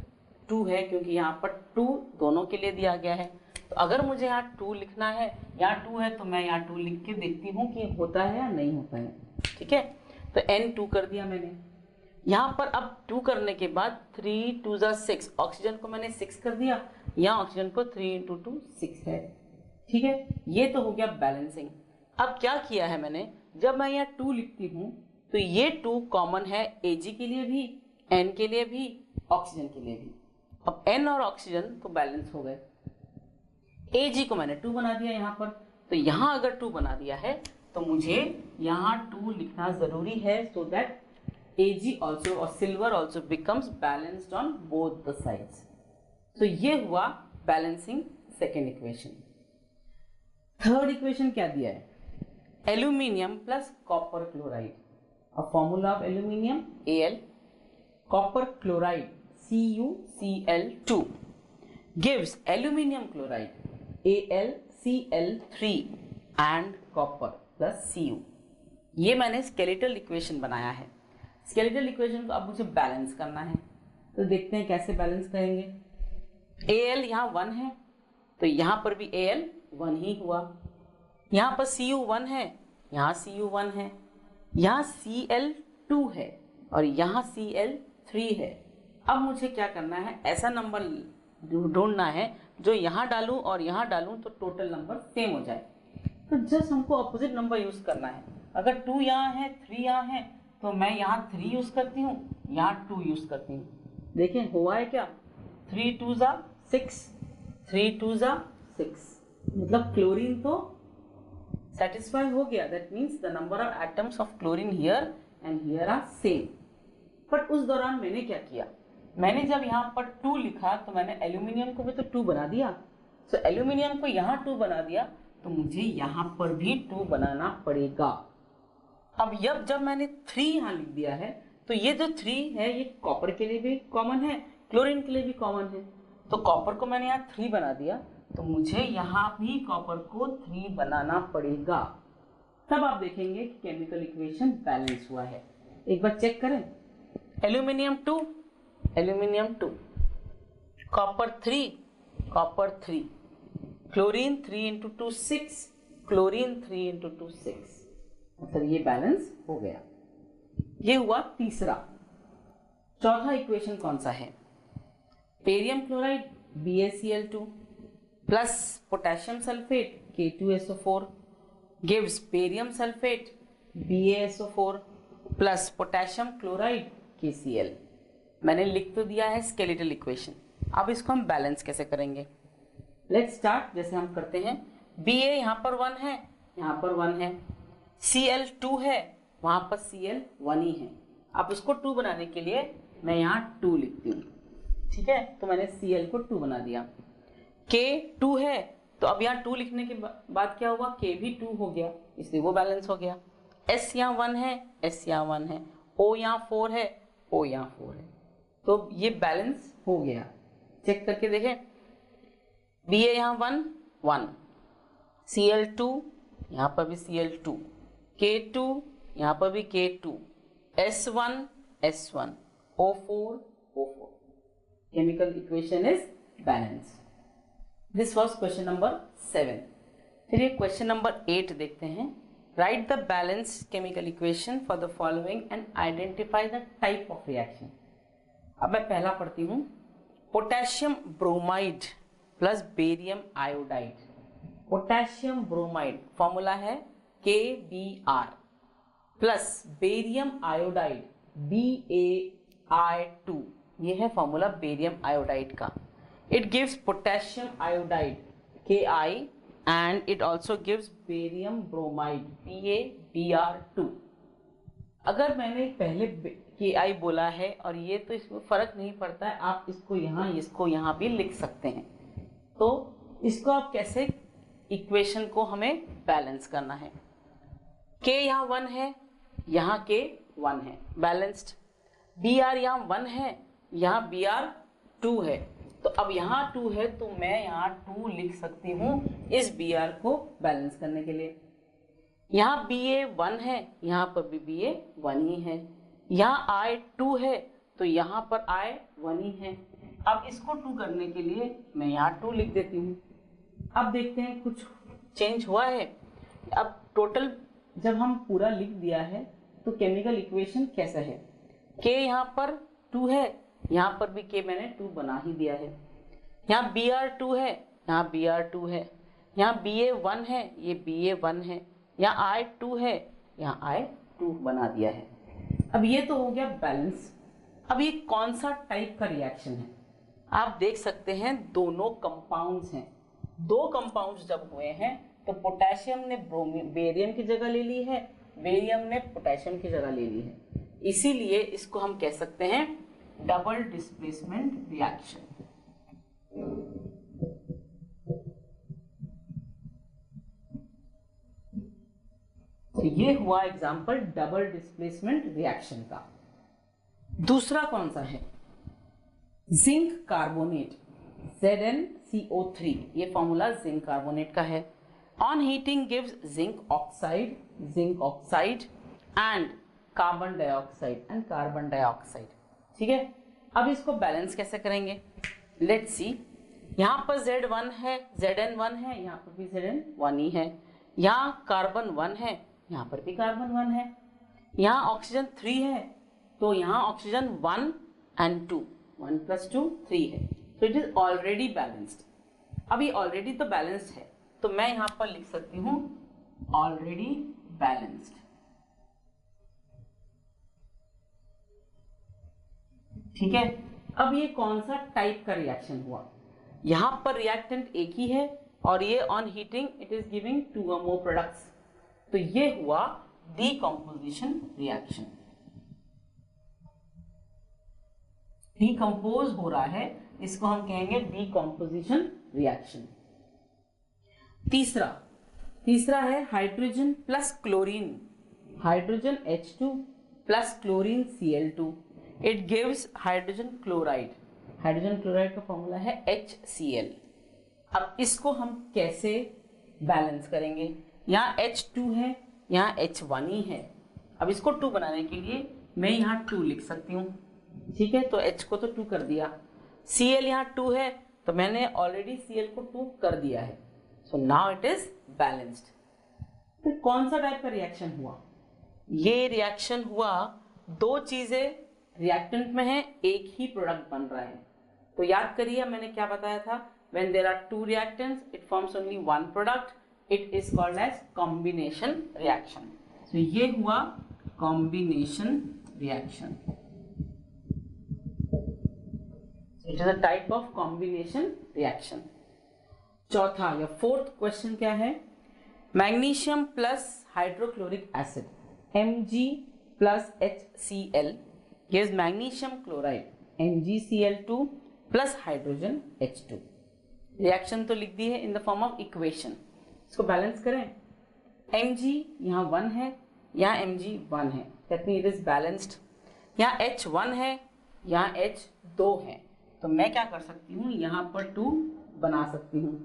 2 है, क्योंकि यहाँ पर 2 दोनों के लिए दिया गया है। तो अगर मुझे यहाँ 2 लिखना है, यहाँ 2 है तो मैं यहाँ 2 लिख के देखती हूँ कि होता है या नहीं होता है। ठीक है, तो N 2 कर दिया मैंने। यहाँ पर अब 2 करने के बाद 3 2 6, ऑक्सीजन को मैंने 6 कर दिया, यहाँ ऑक्सीजन को 3 × 2 6 है। ठीक है, ये तो हो गया बैलेंसिंग। अब क्या किया है मैंने, जब मैं यहाँ 2 लिखती हूँ तो ये 2 कॉमन है Ag के लिए भी, N के लिए भी, ऑक्सीजन के लिए भी। अब N और ऑक्सीजन तो बैलेंस हो गए। Ag को मैंने 2 बना दिया यहाँ पर, तो यहाँ अगर 2 बना दिया है तो मुझे यहाँ 2 लिखना जरूरी है, सो दैट Ag also और silver also becomes balanced on both the sides. तो ये हुआ balancing second equation. Third equation क्या दिया है, एल्यूमिनियम प्लस कॉपर क्लोराइड। अब formula of aluminium Al, copper chloride CuCl2 gives aluminium chloride AlCl3 and copper plus Cu। ये मैंने skeletal equation बनाया है। स्केलेटल इक्वेशन को अब मुझे बैलेंस करना है, तो देखते हैं कैसे बैलेंस करेंगे। Al यहाँ 1 है तो यहाँ पर भी Al 1 ही हुआ, यहाँ पर Cu 1 है, यहाँ Cu 1 है, यहाँ Cl 2 है और यहाँ Cl 3 है। अब मुझे क्या करना है, ऐसा नंबर ढूंढना है जो यहाँ डालूं और यहाँ डालूं तो टोटल नंबर सेम हो जाए। तो जस्ट हमको अपोजिट नंबर यूज करना है। अगर 2 यहाँ है 3 यहाँ है तो मैं यहाँ 3 यूज करती हूँ, यहाँ 2 यूज करती हूँ। देखिए हुआ है क्या, 3 2 6, 3 2 6, मतलब क्लोरीन तो सेटिस्फाई हो गया। That means the number of atoms of chlorine here and here are same. But उस दौरान मैंने क्या किया, मैंने जब यहाँ पर 2 लिखा तो मैंने एल्यूमिनियम को भी तो 2 बना दिया। सो एल्यूमिनियम को यहाँ 2 बना दिया तो मुझे यहाँ पर भी 2 बनाना पड़ेगा। अब जब मैंने 3 यहाँ लिख दिया है तो ये जो 3 है ये कॉपर के लिए भी कॉमन है, क्लोरीन के लिए भी कॉमन है। तो कॉपर को मैंने यहाँ 3 बना दिया तो मुझे यहाँ भी कॉपर को 3 बनाना पड़ेगा। तब आप देखेंगे कि केमिकल इक्वेशन बैलेंस हुआ है। एक बार चेक करें, aluminium 2, aluminium 2, copper 3, copper 3, chlorine 3 × 2 6, chlorine 3 × 2 6, मतलब ये बैलेंस हो गया। ये हुआ तीसरा। चौथा इक्वेशन कौन सा है? Barium chloride BaCl2 plus potassium sulphate K2SO4 gives barium sulphate BaSO4 plus potassium chloride KCl। मैंने लिख तो दिया है स्केलेटल इक्वेशन, अब इसको हम बैलेंस कैसे करेंगे? Let's start. जैसे हम करते हैं, Ba यहाँ पर 1 है, यहाँ पर 1 है, Cl 2 है, वहाँ पर Cl 1 ही है। अब उसको 2 बनाने के लिए मैं यहाँ 2 लिखती हूँ, ठीक है? तो मैंने Cl को 2 बना दिया। K 2 है, तो अब यहाँ 2 लिखने के बाद क्या हुआ? K भी 2 हो गया, इसलिए वो बैलेंस हो गया। S यहाँ 1 है, S यहाँ 1 है, O यहाँ 4 है, O यहाँ 4 है, तो ये बैलेंस हो गया। चेक करके देखें, Ba यहाँ 1 1, Cl2 यहाँ पर भी Cl2, K2 यहाँ पर भी K2, S1 S1, O4 O4। Chemical equation is balanced. This was question number 7. चलिए क्वेश्चन नंबर 8 देखते हैं। Write the balanced chemical equation for the following and identify the type of reaction. अब मैं पहला पढ़ती हूँ। Potassium bromide plus barium iodide. Potassium bromide formula है KBr plus barium iodide BaI2, ये है फॉर्मूला बेरियम आयोडाइड का। It gives potassium iodide Ki and it also gives barium bromide PaBr2। अगर मैंने पहले Ki बोला है और ये, तो इसमें फर्क नहीं पड़ता है, आप इसको यहाँ भी लिख सकते हैं। तो इसको आप कैसे, इक्वेशन को हमें बैलेंस करना है। K यहाँ 1 है, यहाँ K 1 है, बैलेंस्ड। Br यहाँ 1 है, यहाँ Br 2 है, तो अब यहाँ 2 है तो मैं यहाँ 2 लिख सकती हूँ इस Br को बैलेंस करने के लिए। यहाँ Ba 1 है, यहाँ पर भी Ba 1 ही है, यहाँ I 2 है, तो यहाँ पर I 1 ही है। अब इसको 2 करने के लिए मैं यहाँ 2 लिख देती हूँ। अब देखते हैं कुछ चेंज हुआ है। अब टोटल जब हम पूरा लिख दिया है तो केमिकल इक्वेशन कैसा है? K यहाँ पर 2 है, यहाँ पर भी K मैंने 2 बना ही दिया है। यहाँ Br 2 है, यहाँ Br 2 है, यहाँ Ba 1 है, ये Ba 1 है, यहाँ I 2 है, यहाँ I 2 बना दिया है। अब ये तो हो गया बैलेंस। अब ये कौन सा टाइप का रिएक्शन है? आप देख सकते हैं दोनों कंपाउंड्स हैं। 2 कंपाउंड्स जब हुए हैं तो पोटेशियम ने बेरियम की जगह ले ली है, बेरियम ने पोटेशियम की जगह ले ली है, इसीलिए इसको हम कह सकते हैं डबल डिस्प्लेसमेंट रिएक्शन। तो ये हुआ एग्जांपल डबल डिस्प्लेसमेंट रिएक्शन का। दूसरा कौन सा है? जिंक कार्बोनेट ZnCO3, ये फॉर्मूला जिंक कार्बोनेट का है। On heating gives zinc oxide and carbon dioxide. ठीक है, अब इसको बैलेंस कैसे करेंगे? Let's see. यहाँ पर Z1 है, Zn1 है, यहाँ पर भी Zn1 ही है, यहाँ कार्बन 1 है, यहाँ पर भी कार्बन 1 है, यहाँ ऑक्सीजन 3 है, तो यहाँ ऑक्सीजन 1 and 2, 1 + 2 3 है, तो इट इज ऑलरेडी बैलेंस्ड। अब ये ऑलरेडी तो बैलेंस्ड है, तो मैं यहाँ पर लिख सकती हूँ ऑलरेडी बैलेंस्ड। ठीक है, अब ये कौन सा टाइप का रिएक्शन हुआ? यहाँ पर रिएक्टेंट एक ही है और ये on heating it is giving 2 or more products, तो ये हुआ डीकंपोजिशन रिएक्शन। डीकंपोज हो रहा है, इसको हम कहेंगे डीकंपोजिशन रिएक्शन। तीसरा है hydrogen plus chlorine, hydrogen H2 plus chlorine Cl2, it gives hydrogen chloride. Hydrogen chloride का फॉर्मूला है HCl। अब इसको हम कैसे बैलेंस करेंगे? यहाँ H2 है, यहाँ H1 ही है, अब इसको 2 बनाने के लिए मैं यहाँ 2 लिख सकती हूँ। ठीक है, तो H को तो 2 कर दिया, Cl यहाँ 2 है, तो मैंने ऑलरेडी Cl को 2 कर दिया है, so now it is balanced. फिर कौन सा टाइप का रिएक्शन हुआ? ये रिएक्शन हुआ दो चीजें रिएक्टेंट में है, एक ही प्रोडक्ट बन रहा है। तो याद करिए मैंने क्या बताया था, when there are two reactants it forms only one product, it is called as combination reaction. So ये हुआ combination reaction. So it is a type of combination reaction. चौथा या फोर्थ क्वेश्चन क्या है, magnesium plus hydrochloric acid Mg plus HCl gives magnesium chloride MgCl2 plus hydrogen H2. Reaction तो लिख दी है इन the form of equation, इसको balance करें। Mg यहाँ 1 है, यहाँ Mg 1 है, that mean it is balanced. यहाँ H1 है, यहाँ H2 है, तो मैं क्या कर सकती हूँ, यहाँ पर 2 बना सकती हूँ।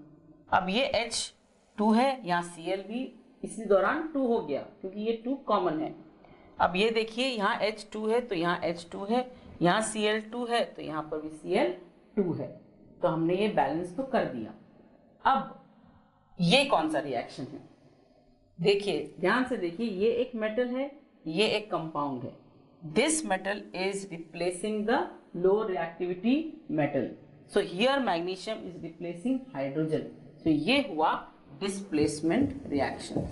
अब ये H2 है, यहाँ Cl भी इसी दौरान 2 हो गया क्योंकि ये 2 कॉमन है। अब ये देखिए यहाँ H2 है तो यहाँ H2 है, यहाँ Cl2 है तो यहाँ पर भी Cl2 है, तो हमने ये बैलेंस तो कर दिया। अब ये कौन सा रिएक्शन है, देखिए ध्यान से देखिए, ये एक मेटल है, ये एक कंपाउंड है। This metal is replacing the low reactivity metal, so here magnesium is replacing hydrogen, so ये हुआ displacement reaction.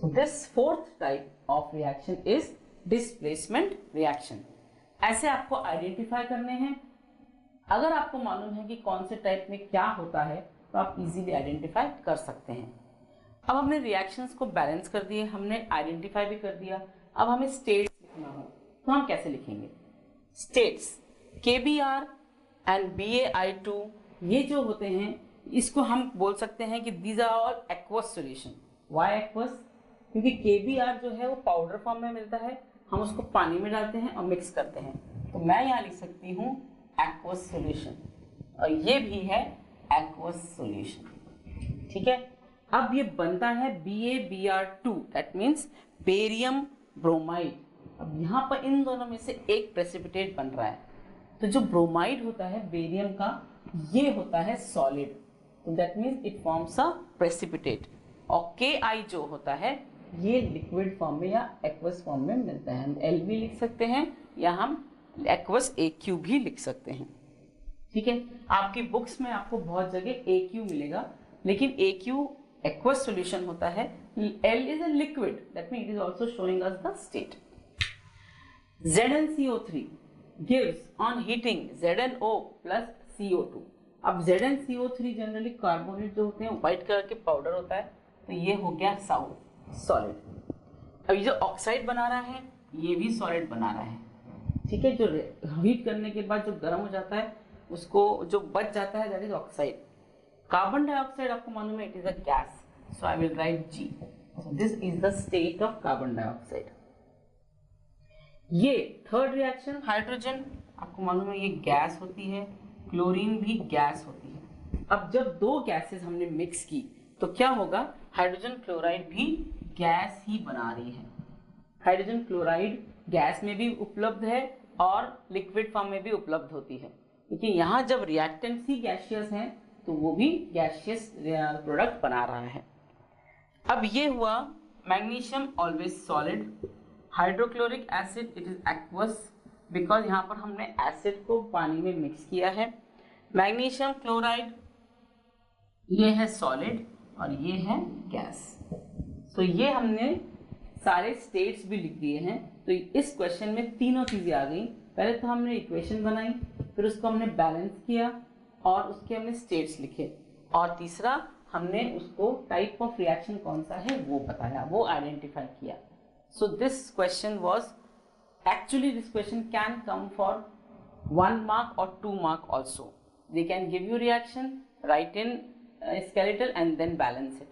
So this fourth type of reaction is displacement reaction. ऐसे आपको आइडेंटिफाई करने हैं। अगर आपको मालूम है कि कौन से टाइप में क्या होता है तो आप इजीली आइडेंटिफाई कर सकते हैं। अब हमने रिएक्शंस को बैलेंस कर दिए, हमने आइडेंटिफाई भी कर दिया। अब हमें स्टेट्स लिखना हो तो हम कैसे लिखेंगे, स्टेट्स KBr एंड BaI2 ये जो होते हैं इसको हम बोल सकते हैं कि these are all aqueous solution. Why aqueous, क्योंकि KBr जो है वो पाउडर फॉर्म में मिलता है, हम उसको पानी में डालते हैं और मिक्स करते हैं, तो मैं यहाँ लिख सकती हूँ एक्वस सॉल्यूशन, और ये भी है एक्वस सॉल्यूशन। ठीक है, अब ये बनता है BaBr2, that means barium bromide. अब यहाँ पर इन दोनों में से एक प्रेसिपिटेट बन रहा है, तो जो ब्रोमाइड होता है बेरियम का ये होता है सॉलिड, तो that means it forms a precipitate. और Ki जो होता है ये लिक्विड फॉर्म में या एक्वस फॉर्म में मिलता है, हम L भी लिख सकते हैं या हम एक्वस AQ भी लिख सकते हैं। ठीक है, आपकी बुक्स में आपको बहुत जगह AQ मिलेगा, लेकिन AQ एक्वस सॉल्यूशन होता है, L is a liquid, that mean it is also showing us the state. ZnCO3 gives on heating ZnO plus CO2। अब ZnCO3 जनरली कार्बोनेट जो होते हैं व्हाइट कलर के पाउडर होता है, तो ये हो गया सॉलिड। अब ये जो ऑक्साइड बना रहा है ये भी सॉलिड बना रहा है। ठीक है, जो हीट करने के बाद जो गर्म हो जाता है उसको जो बच जाता है that is oxide. Carbon dioxide आपको मालूम है it is a gas, so I will write G, so this is the state of carbon dioxide. ये थर्ड रिएक्शन हाइड्रोजन, आपको मालूम है ये गैस होती है, क्लोरीन भी गैस होती है। अब जब दो गैसेस हमने मिक्स की तो क्या होगा, हाइड्रोजन क्लोराइड भी गैस ही बना रही है। हाइड्रोजन क्लोराइड गैस में भी उपलब्ध है और लिक्विड फॉर्म में भी उपलब्ध होती है, लेकिन यहाँ जब रिएक्टेंट्स ही गैसियस हैं तो वो भी गैसियस प्रोडक्ट बना रहा है। अब ये हुआ magnesium always solid, hydrochloric acid it is aqueous because यहाँ पर हमने एसिड को पानी में मिक्स किया है। मैग्नीशियम क्लोराइड ये है सॉलिड और ये है गैस। तो ये हमने सारे स्टेट्स भी लिख दिए हैं। तो इस क्वेश्चन में तीनों चीजें आ गई, पहले तो हमने इक्वेशन बनाई, फिर उसको हमने बैलेंस किया और उसके हमने स्टेट्स लिखे, और तीसरा हमने उसको टाइप ऑफ रिएक्शन कौन सा है वो बताया, वो आइडेंटिफाई किया। So this question was actually this question can come for 1 mark or 2 mark also. They can give you reaction, write in skeletal and then balance it.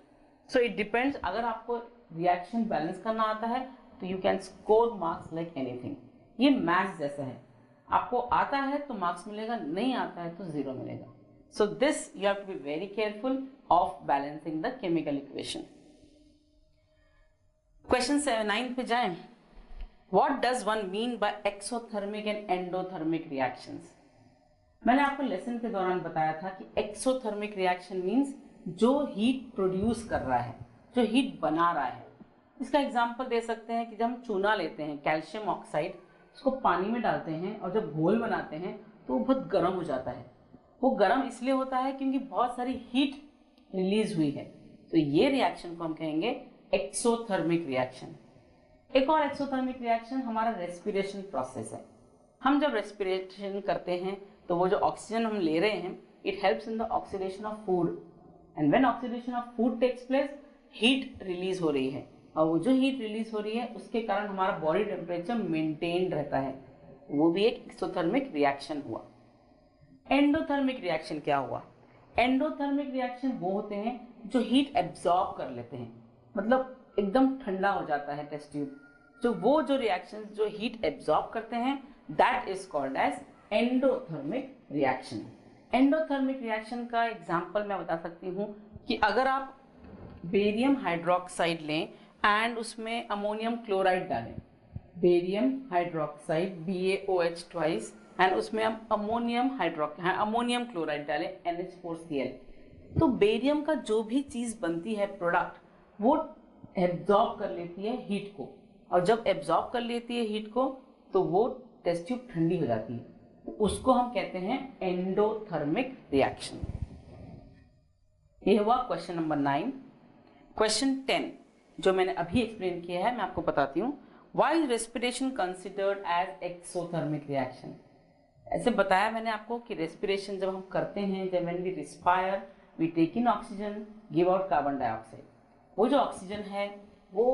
So it depends, अगर आपको reaction balance करना आता है तो you can score marks like anything. ये maths जैसा है, आपको आता है तो marks मिलेगा, नहीं आता है तो 0 मिलेगा। So this you have to be very careful of balancing the chemical equation. Question 9 पे जाएं। What does one mean by exothermic and endothermic reactions? मैंने आपको लेसन के दौरान बताया था कि एक्सोथर्मिक रिएक्शन मीन्स जो हीट प्रोड्यूस कर रहा है, जो हीट बना रहा है। इसका एग्जांपल दे सकते हैं कि जब हम चूना लेते हैं, कैल्शियम ऑक्साइड, उसको पानी में डालते हैं और जब घोल बनाते हैं तो वो बहुत गर्म हो जाता है। वो गर्म इसलिए होता है क्योंकि बहुत सारी हीट रिलीज हुई है। तो ये रिएक्शन को हम कहेंगे एक्सोथर्मिक रिएक्शन। एक और एक्सोथर्मिक रिएक्शन हमारा रेस्पिरेशन प्रोसेस है। हम जब रेस्पिरेशन करते हैं तो वो जो ऑक्सीजन हम ले रहे हैं, it helps in the oxidation of food, and when oxidation of food takes place, heat release हो रही है, और वो जो हीट रिलीज हो रही है उसके कारण हमारा बॉडी टेम्परेचर मेंटेन रहता है। वो भी एक एक्सोथर्मिक रिएक्शन हुआ। एंडोथर्मिक रिएक्शन क्या हुआ? एंडोथर्मिक रिएक्शन वो होते हैं जो हीट एब्जॉर्ब कर लेते हैं, मतलब एकदम ठंडा हो जाता है टेस्ट ट्यूब। तो वो जो रिएक्शन जो हीट एब्जॉर्ब करते हैं, that is called as endothermic reaction. Endothermic reaction का एग्जांपल मैं बता सकती हूँ कि अगर आप बेरियम हाइड्रोक्साइड लें एंड उसमें अमोनियम क्लोराइड डालें, barium hydroxide BaOH twice, and उसमें हम अमोनियम क्लोराइड डालें NH4Cl, तो बेरियम का जो भी चीज बनती है प्रोडक्ट, वो एब्जॉर्ब कर लेती है हीट को, और जब एब्जॉर्ब कर लेती है हीट को तो वो टेस्ट ट्यूब ठंडी हो जाती है। तो उसको हम कहते हैं एंडोथर्मिक रिएक्शन। ये हुआ क्वेश्चन नंबर 9। क्वेश्चन 10 जो मैंने अभी एक्सप्लेन किया है, मैं आपको बताती हूँ। Why is respiration considered as exothermic reaction? ऐसे बताया मैंने आपको कि रेस्पिरेशन जब हम करते हैं, जब when we respire we take in oxygen, give out carbon dioxide. वो जो ऑक्सीजन है वो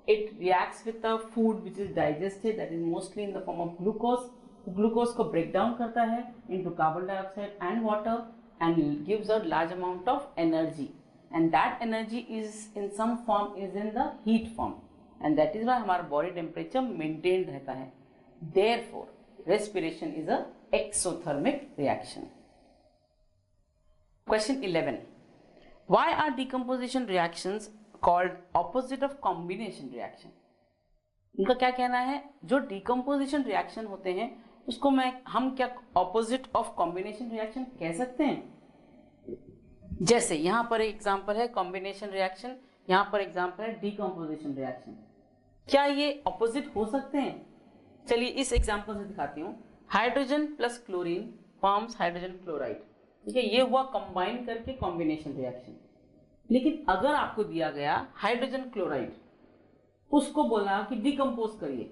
it reacts with the food which is digested, that is mostly in the form of glucose. Glucose को ब्रेक डाउन करता है into carbon dioxide and water and gives out large amount of energy, and that energy is in some form is in the heat form, and that is why हमारा body temperature maintain रहता है। Therefore respiration is a exothermic reaction. Question 11. Why are decomposition reactions called opposite of combination reaction? इनका क्या कहना है? जो decomposition reaction होते हैं उसको हम क्या opposite of combination reaction कह सकते हैं? जैसे यहाँ पर एग्जाम्पल है combination reaction, यहाँ पर एग्जाम्पल है decomposition reaction। क्या ये opposite हो सकते हैं? चलिए इस एग्जाम्पल से दिखाती हूँ। Hydrogen plus chlorine forms hydrogen chloride, ठीक है, ये हुआ कंबाइन करके कॉम्बिनेशन रिएक्शन। लेकिन अगर आपको दिया गया हाइड्रोजन क्लोराइड, उसको बोला कि डिकम्पोज करिए,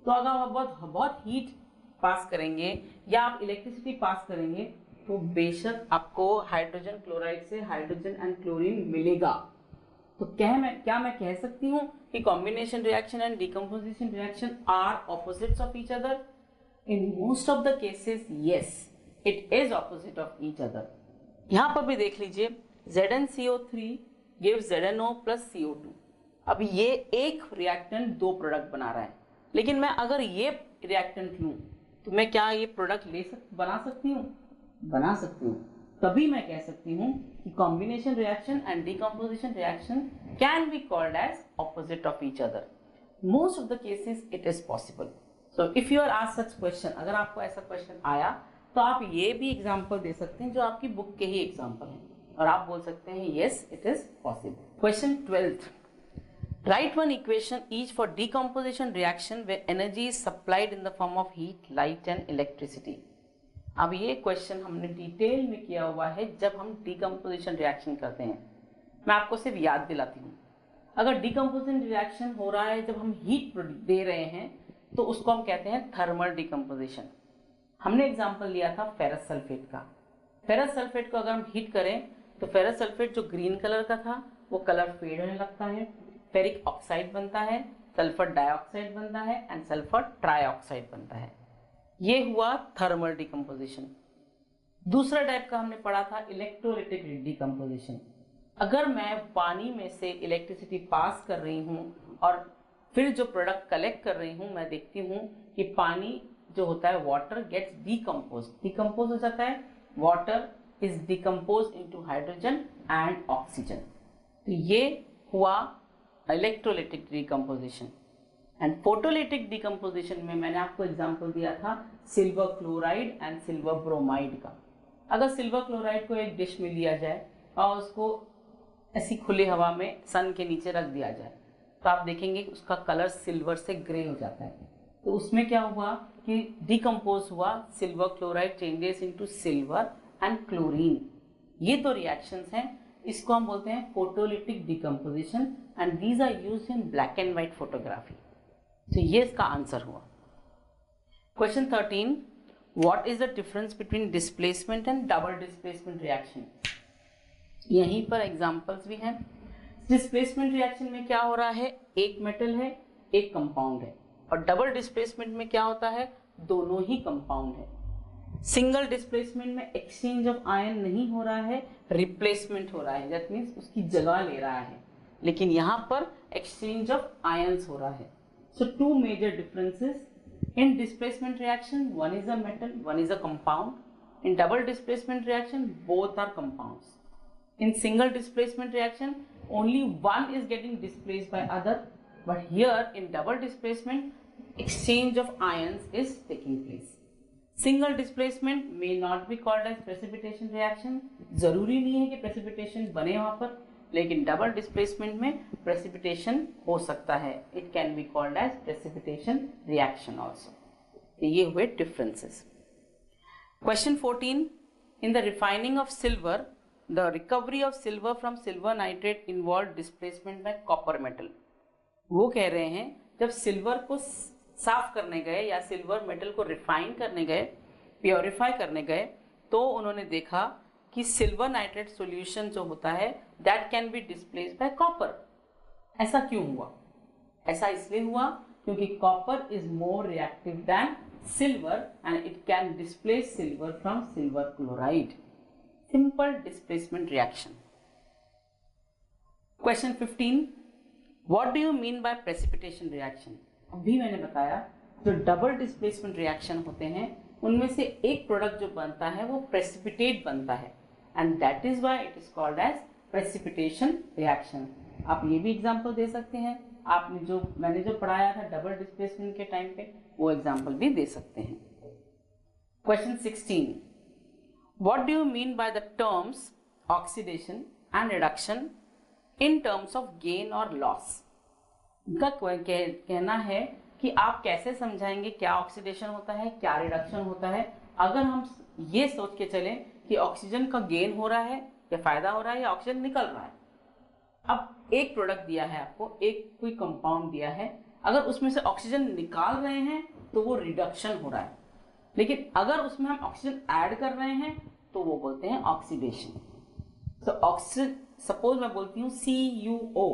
तो अगर आप बहुत हीट पास करेंगे या आप इलेक्ट्रिसिटी पास करेंगे तो बेशक आपको हाइड्रोजन क्लोराइड से हाइड्रोजन एंड क्लोरीन मिलेगा। तो क्या मैं कह सकती हूँ कि combination reaction and decomposition reaction are opposites of each other? In most of the cases yes, it is opposite of each other. यहाँ पर भी देख लीजिए, ZnCO3 gives ZnO plus CO2। अब ये एक रिएक्टेंट दो प्रोडक्ट बना रहा है, लेकिन मैं अगर ये रिएक्टेंट लूँ तो मैं क्या ये प्रोडक्ट बना सकती हूँ? बना सकती हूँ। तभी मैं कह सकती हूँ कि combination reaction and decomposition reaction can be called as opposite of each other. Most of the cases it is possible. So if you are asked such question, अगर आपको ऐसा क्वेश्चन आया तो आप ये भी एग्जाम्पल दे सकते हैं जो आपकी बुक के ही एग्जाम्पल हैं, और आप बोल सकते हैं yes it is possible. Question 12, write one equation each for decomposition reaction where energy is supplied in the form of heat, light and electricity. अब ये क्वेश्चन हमने डिटेल में किया हुआ है जब हम डिकम्पोजिशन रिएक्शन करते हैं। मैं आपको सिर्फ याद दिलाती हूँ, अगर डिकम्पोजिशन रिएक्शन हो रहा है जब हम हीट दे रहे हैं तो उसको हम कहते हैं थर्मल डिकम्पोजिशन। हमने एग्जांपल लिया था फेरस सल्फेट का। फेरस सल्फेट को अगर हम हीट करें तो फेरस सल्फेट जो ग्रीन कलर का था वो कलर फेड होने लगता है, फेरिक ऑक्साइड बनता है, सल्फर डाइऑक्साइड बनता है एंड सल्फर ट्राइऑक्साइड बनता है। ये हुआ थर्मल डिकम्पोजिशन। दूसरा टाइप का हमने पढ़ा था इलेक्ट्रोलिटिक डिकम्पोजिशन। अगर मैं पानी में से इलेक्ट्रिसिटी पास कर रही हूँ और फिर जो प्रोडक्ट कलेक्ट कर रही हूँ, मैं देखती हूँ कि पानी जो होता है वाटर गेट्स डिकम्पोज हो जाता है, water is decompose into hydrogen and oxygen. तो ये हुआ electrolytic decomposition. And photolytic decomposition में मैंने आपको एग्जांपल दिया था silver chloride and silver bromide का। अगर सिल्वर क्लोराइड को एक डिश में लिया जाए और उसको ऐसी खुली हवा में सन के नीचे रख दिया जाए तो आप देखेंगे कि उसका कलर सिल्वर से ग्रे हो जाता है। तो उसमें क्या हुआ कि डिकम्पोज हुआ, silver chloride changes into silver and chlorine. ये तो रिएक्शंस हैं, इसको हम बोलते हैं photolytic decomposition and these are used in black and white photography. तो ये इसका आंसर हुआ। Question 13, what is the difference between displacement and double displacement reaction. यहीं पर एग्जांपल्स भी हैं। डिस्प्लेसमेंट रिएक्शन में क्या हो रहा है, एक मेटल है एक कंपाउंड है, और डबल डिस्प्लेसमेंट में क्या होता है, दोनों ही कंपाउंड है। सिंगल डिस्प्लेसमेंट में एक्सचेंज ऑफ आयन नहीं हो रहा है, रिप्लेसमेंट हो रहा है, दैट मीन्स उसकी जगह ले रहा है, लेकिन यहाँ पर एक्सचेंज ऑफ आयंस हो रहा है। So two major differences in displacement reaction, one is a metal, one is a compound. In double displacement reaction, both are compounds. In single displacement reaction, only one is getting displaced by other, but here in double displacement, exchange of ions is taking place. Single displacement may not be called as precipitation reaction. जरूरी नहीं है कि precipitation बने वहाँ पर, लेकिन double displacement में precipitation हो सकता है, it can be called as precipitation reaction also. ये हुए differences. Question 14, in the refining of silver the recovery of silver from silver nitrate involve displacement by copper metal. वो कह रहे हैं जब सिल्वर को साफ करने गए या सिल्वर मेटल को रिफाइन करने गए, प्योरीफाई करने गए, तो उन्होंने देखा कि सिल्वर नाइट्रेट सॉल्यूशन जो होता है that can be displaced by copper. ऐसा क्यों हुआ? ऐसा इसलिए हुआ क्योंकि copper is more reactive than silver and it can displace silver from silver chloride. Simple displacement reaction. Question 15, what do you mean by precipitation reaction. अभी मैंने बताया जो डबल डिस्प्लेसमेंट रिएक्शन होते हैं उनमें से एक प्रोडक्ट जो बनता है वो प्रेसिपिटेट बनता है, and that is why it is called as precipitation reaction. आप ये भी एग्जांपल दे सकते हैं, आपने मैंने जो पढ़ाया था डबल डिस्प्लेसमेंट के टाइम पे वो एग्जांपल भी दे सकते हैं। Question 16, what do you mean by the terms oxidation and reduction in terms of gain और लॉस। उनका कहना है कि आप कैसे समझाएंगे क्या ऑक्सीडेशन होता है, क्या रिडक्शन होता है, अगर हम ये सोच के चलें कि ऑक्सीजन का गेन हो रहा है या फायदा हो रहा है या ऑक्सीजन निकल रहा है। अब एक प्रोडक्ट दिया है आपको, एक कोई कंपाउंड दिया है, अगर उसमें से ऑक्सीजन निकाल रहे हैं तो वो रिडक्शन हो रहा है, लेकिन अगर उसमें हम ऑक्सीजन ऐड कर रहे हैं तो वो बोलते हैं ऑक्सीडेशन। तो ऑक्सीजन, सपोज मैं बोलती हूँ CuO,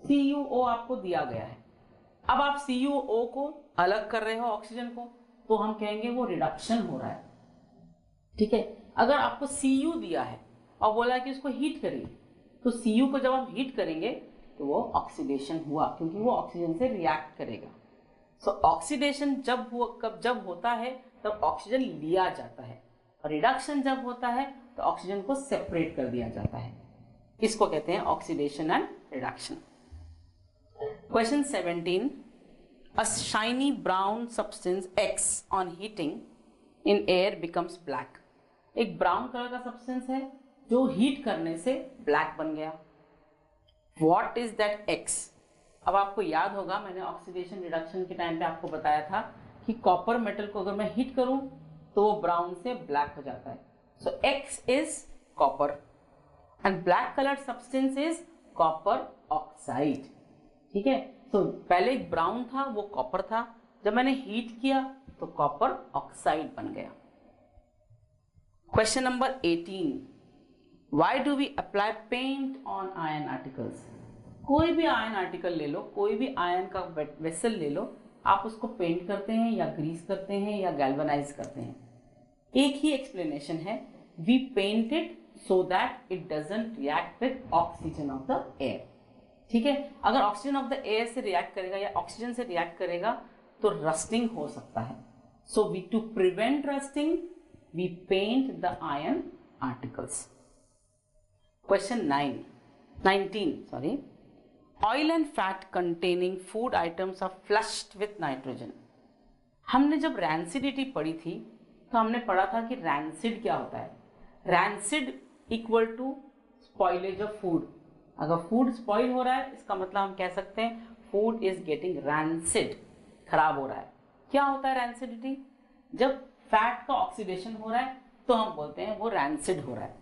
CuO आपको दिया गया है, अब आप CuO को अलग कर रहे हो ऑक्सीजन को, तो हम कहेंगे वो रिडक्शन हो रहा है, ठीक है। अगर आपको Cu दिया है और बोला है कि उसको हीट करिए, तो Cu को जब हम हीट करेंगे तो वो ऑक्सीडेशन हुआ, क्योंकि वो ऑक्सीजन से रिएक्ट करेगा। सो ऑक्सीडेशन जब होता है तब ऑक्सीजन लिया जाता है, और रिडक्शन जब होता है तो ऑक्सीजन को सेपरेट कर दिया जाता है। इसको कहते हैं oxidation and reduction. Question 17, a shiny brown substance X on heating in air becomes black. एक ब्राउन कलर का सब्सटेंस है जो हीट करने से ब्लैक बन गया। What is that X? अब आपको याद होगा मैंने ऑक्सीडेशन रिडक्शन के टाइम पे आपको बताया था कि कॉपर मेटल को अगर मैं हीट करूं तो वो ब्राउन से ब्लैक हो जाता है। So X is copper and black colored substance is copper oxide. ठीक है, तो पहले एक ब्राउन था वो कॉपर था, जब मैंने हीट किया तो कॉपर ऑक्साइड बन गया। Question number 18, why do we apply paint on iron articles. कोई भी आयन आर्टिकल ले लो, कोई भी आयन का वेसल ले लो, आप उसको पेंट करते हैं या ग्रीस करते हैं या गैल्वेनाइज करते हैं। एक ही एक्सप्लेनेशन है, we paint it so that it doesn't react with oxygen of the air. ठीक है, अगर ऑक्सीजन ऑफ द एयर से रिएक्ट करेगा या ऑक्सीजन से रिएक्ट करेगा तो रस्टिंग हो सकता है। So we to prevent rusting we paint the iron articles. Question 19, oil and fat containing food items are flushed with nitrogen. हमने जब रैंसिडिटी पढ़ी थी तो हमने पढ़ा था कि रैंसिड क्या होता है। Rancid equal to spoilage of food, अगर फूड स्पॉइल हो रहा है इसका मतलब हम कह सकते हैं फूड इज गेटिंग रैंसिड, खराब हो रहा है। क्या होता है रैंसिडिटी? जब फैट का ऑक्सीडेशन हो रहा है तो हम बोलते हैं वो रैंसिड हो रहा है।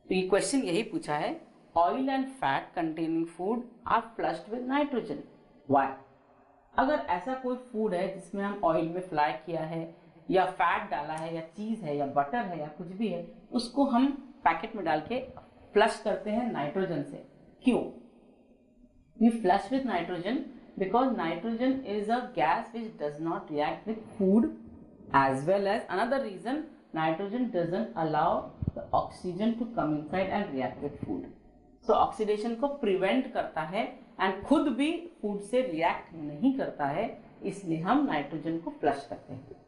तो ये क्वेश्चन यही पूछा है, oil and fat containing food are flushed with nitrogen, why? अगर ऐसा कोई फूड है जिसमें हम ऑयल में फ्राई किया है या फैट डाला है या चीज है या बटर है या कुछ भी है, उसको हम पैकेट में डाल के फ्लश करते हैं नाइट्रोजन से। क्यों? We flush with nitrogen because nitrogen is a gas which does not react with food, as well as another reason nitrogen doesn't allow the oxygen to come inside and react with food. So oxidation को prevent करता है and खुद भी food से react नहीं करता है, इसलिए हम नाइट्रोजन को फ्लश करते हैं।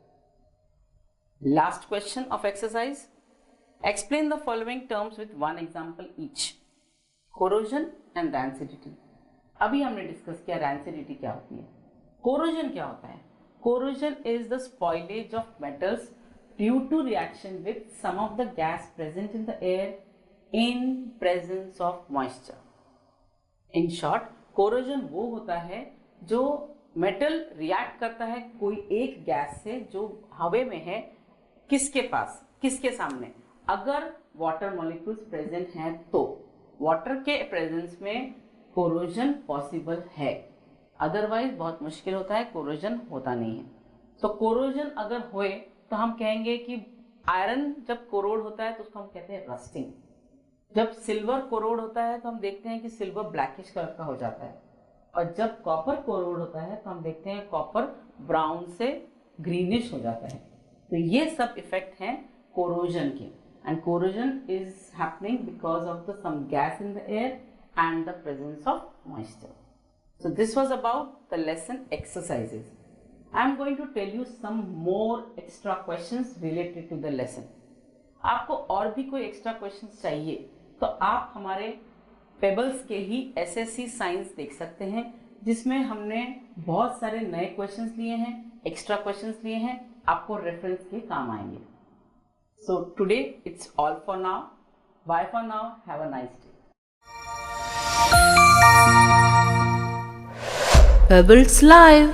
Last question of exercise, explain the following terms with one example each. Corrosion and rancidity. अभी हमने डिस्कस किया रैंसिडिटी क्या होती है। कोरोजन क्या होता है? Corrosion is the spoilage of metals due to reaction with some of the gas present in the air in presence of moisture. In short, corrosion वो होता है जो मेटल रिएक्ट करता है कोई एक गैस से जो हवा में है, किसके पास, किसके सामने? अगर वाटर मॉलिक्यूल्स प्रेजेंट हैं तो वाटर के प्रेजेंस में कोरोजन पॉसिबल है, अदरवाइज बहुत मुश्किल होता है, कोरोजन होता नहीं है। तो कोरोजन अगर होए तो हम कहेंगे कि आयरन जब कोरोड होता है तो उसको हम कहते हैं रस्टिंग। जब सिल्वर कोरोड होता है तो हम देखते हैं कि सिल्वर ब्लैकिश कलर का हो जाता है, और जब कॉपर कोरोड होता है तो हम देखते हैं कॉपर ब्राउन से ग्रीनिश हो जाता है। तो ये सब इफेक्ट हैं कोरोजन के, and corrosion is happening because of the some gas in the air and the presence of moisture. So this was about the lesson exercises. I am going to tell you some more extra questions related to the lesson. आपको और भी कोई extra questions चाहिए तो आप हमारे pebbles के ही SSC science देख सकते हैं, जिसमें हमने बहुत सारे नए क्वेश्चंस लिए हैं, एक्स्ट्रा क्वेश्चंस लिए हैं, आपको रेफरेंस के काम आएंगे. So today it's all for now. Bye for now. Have a nice day. Pebbles Live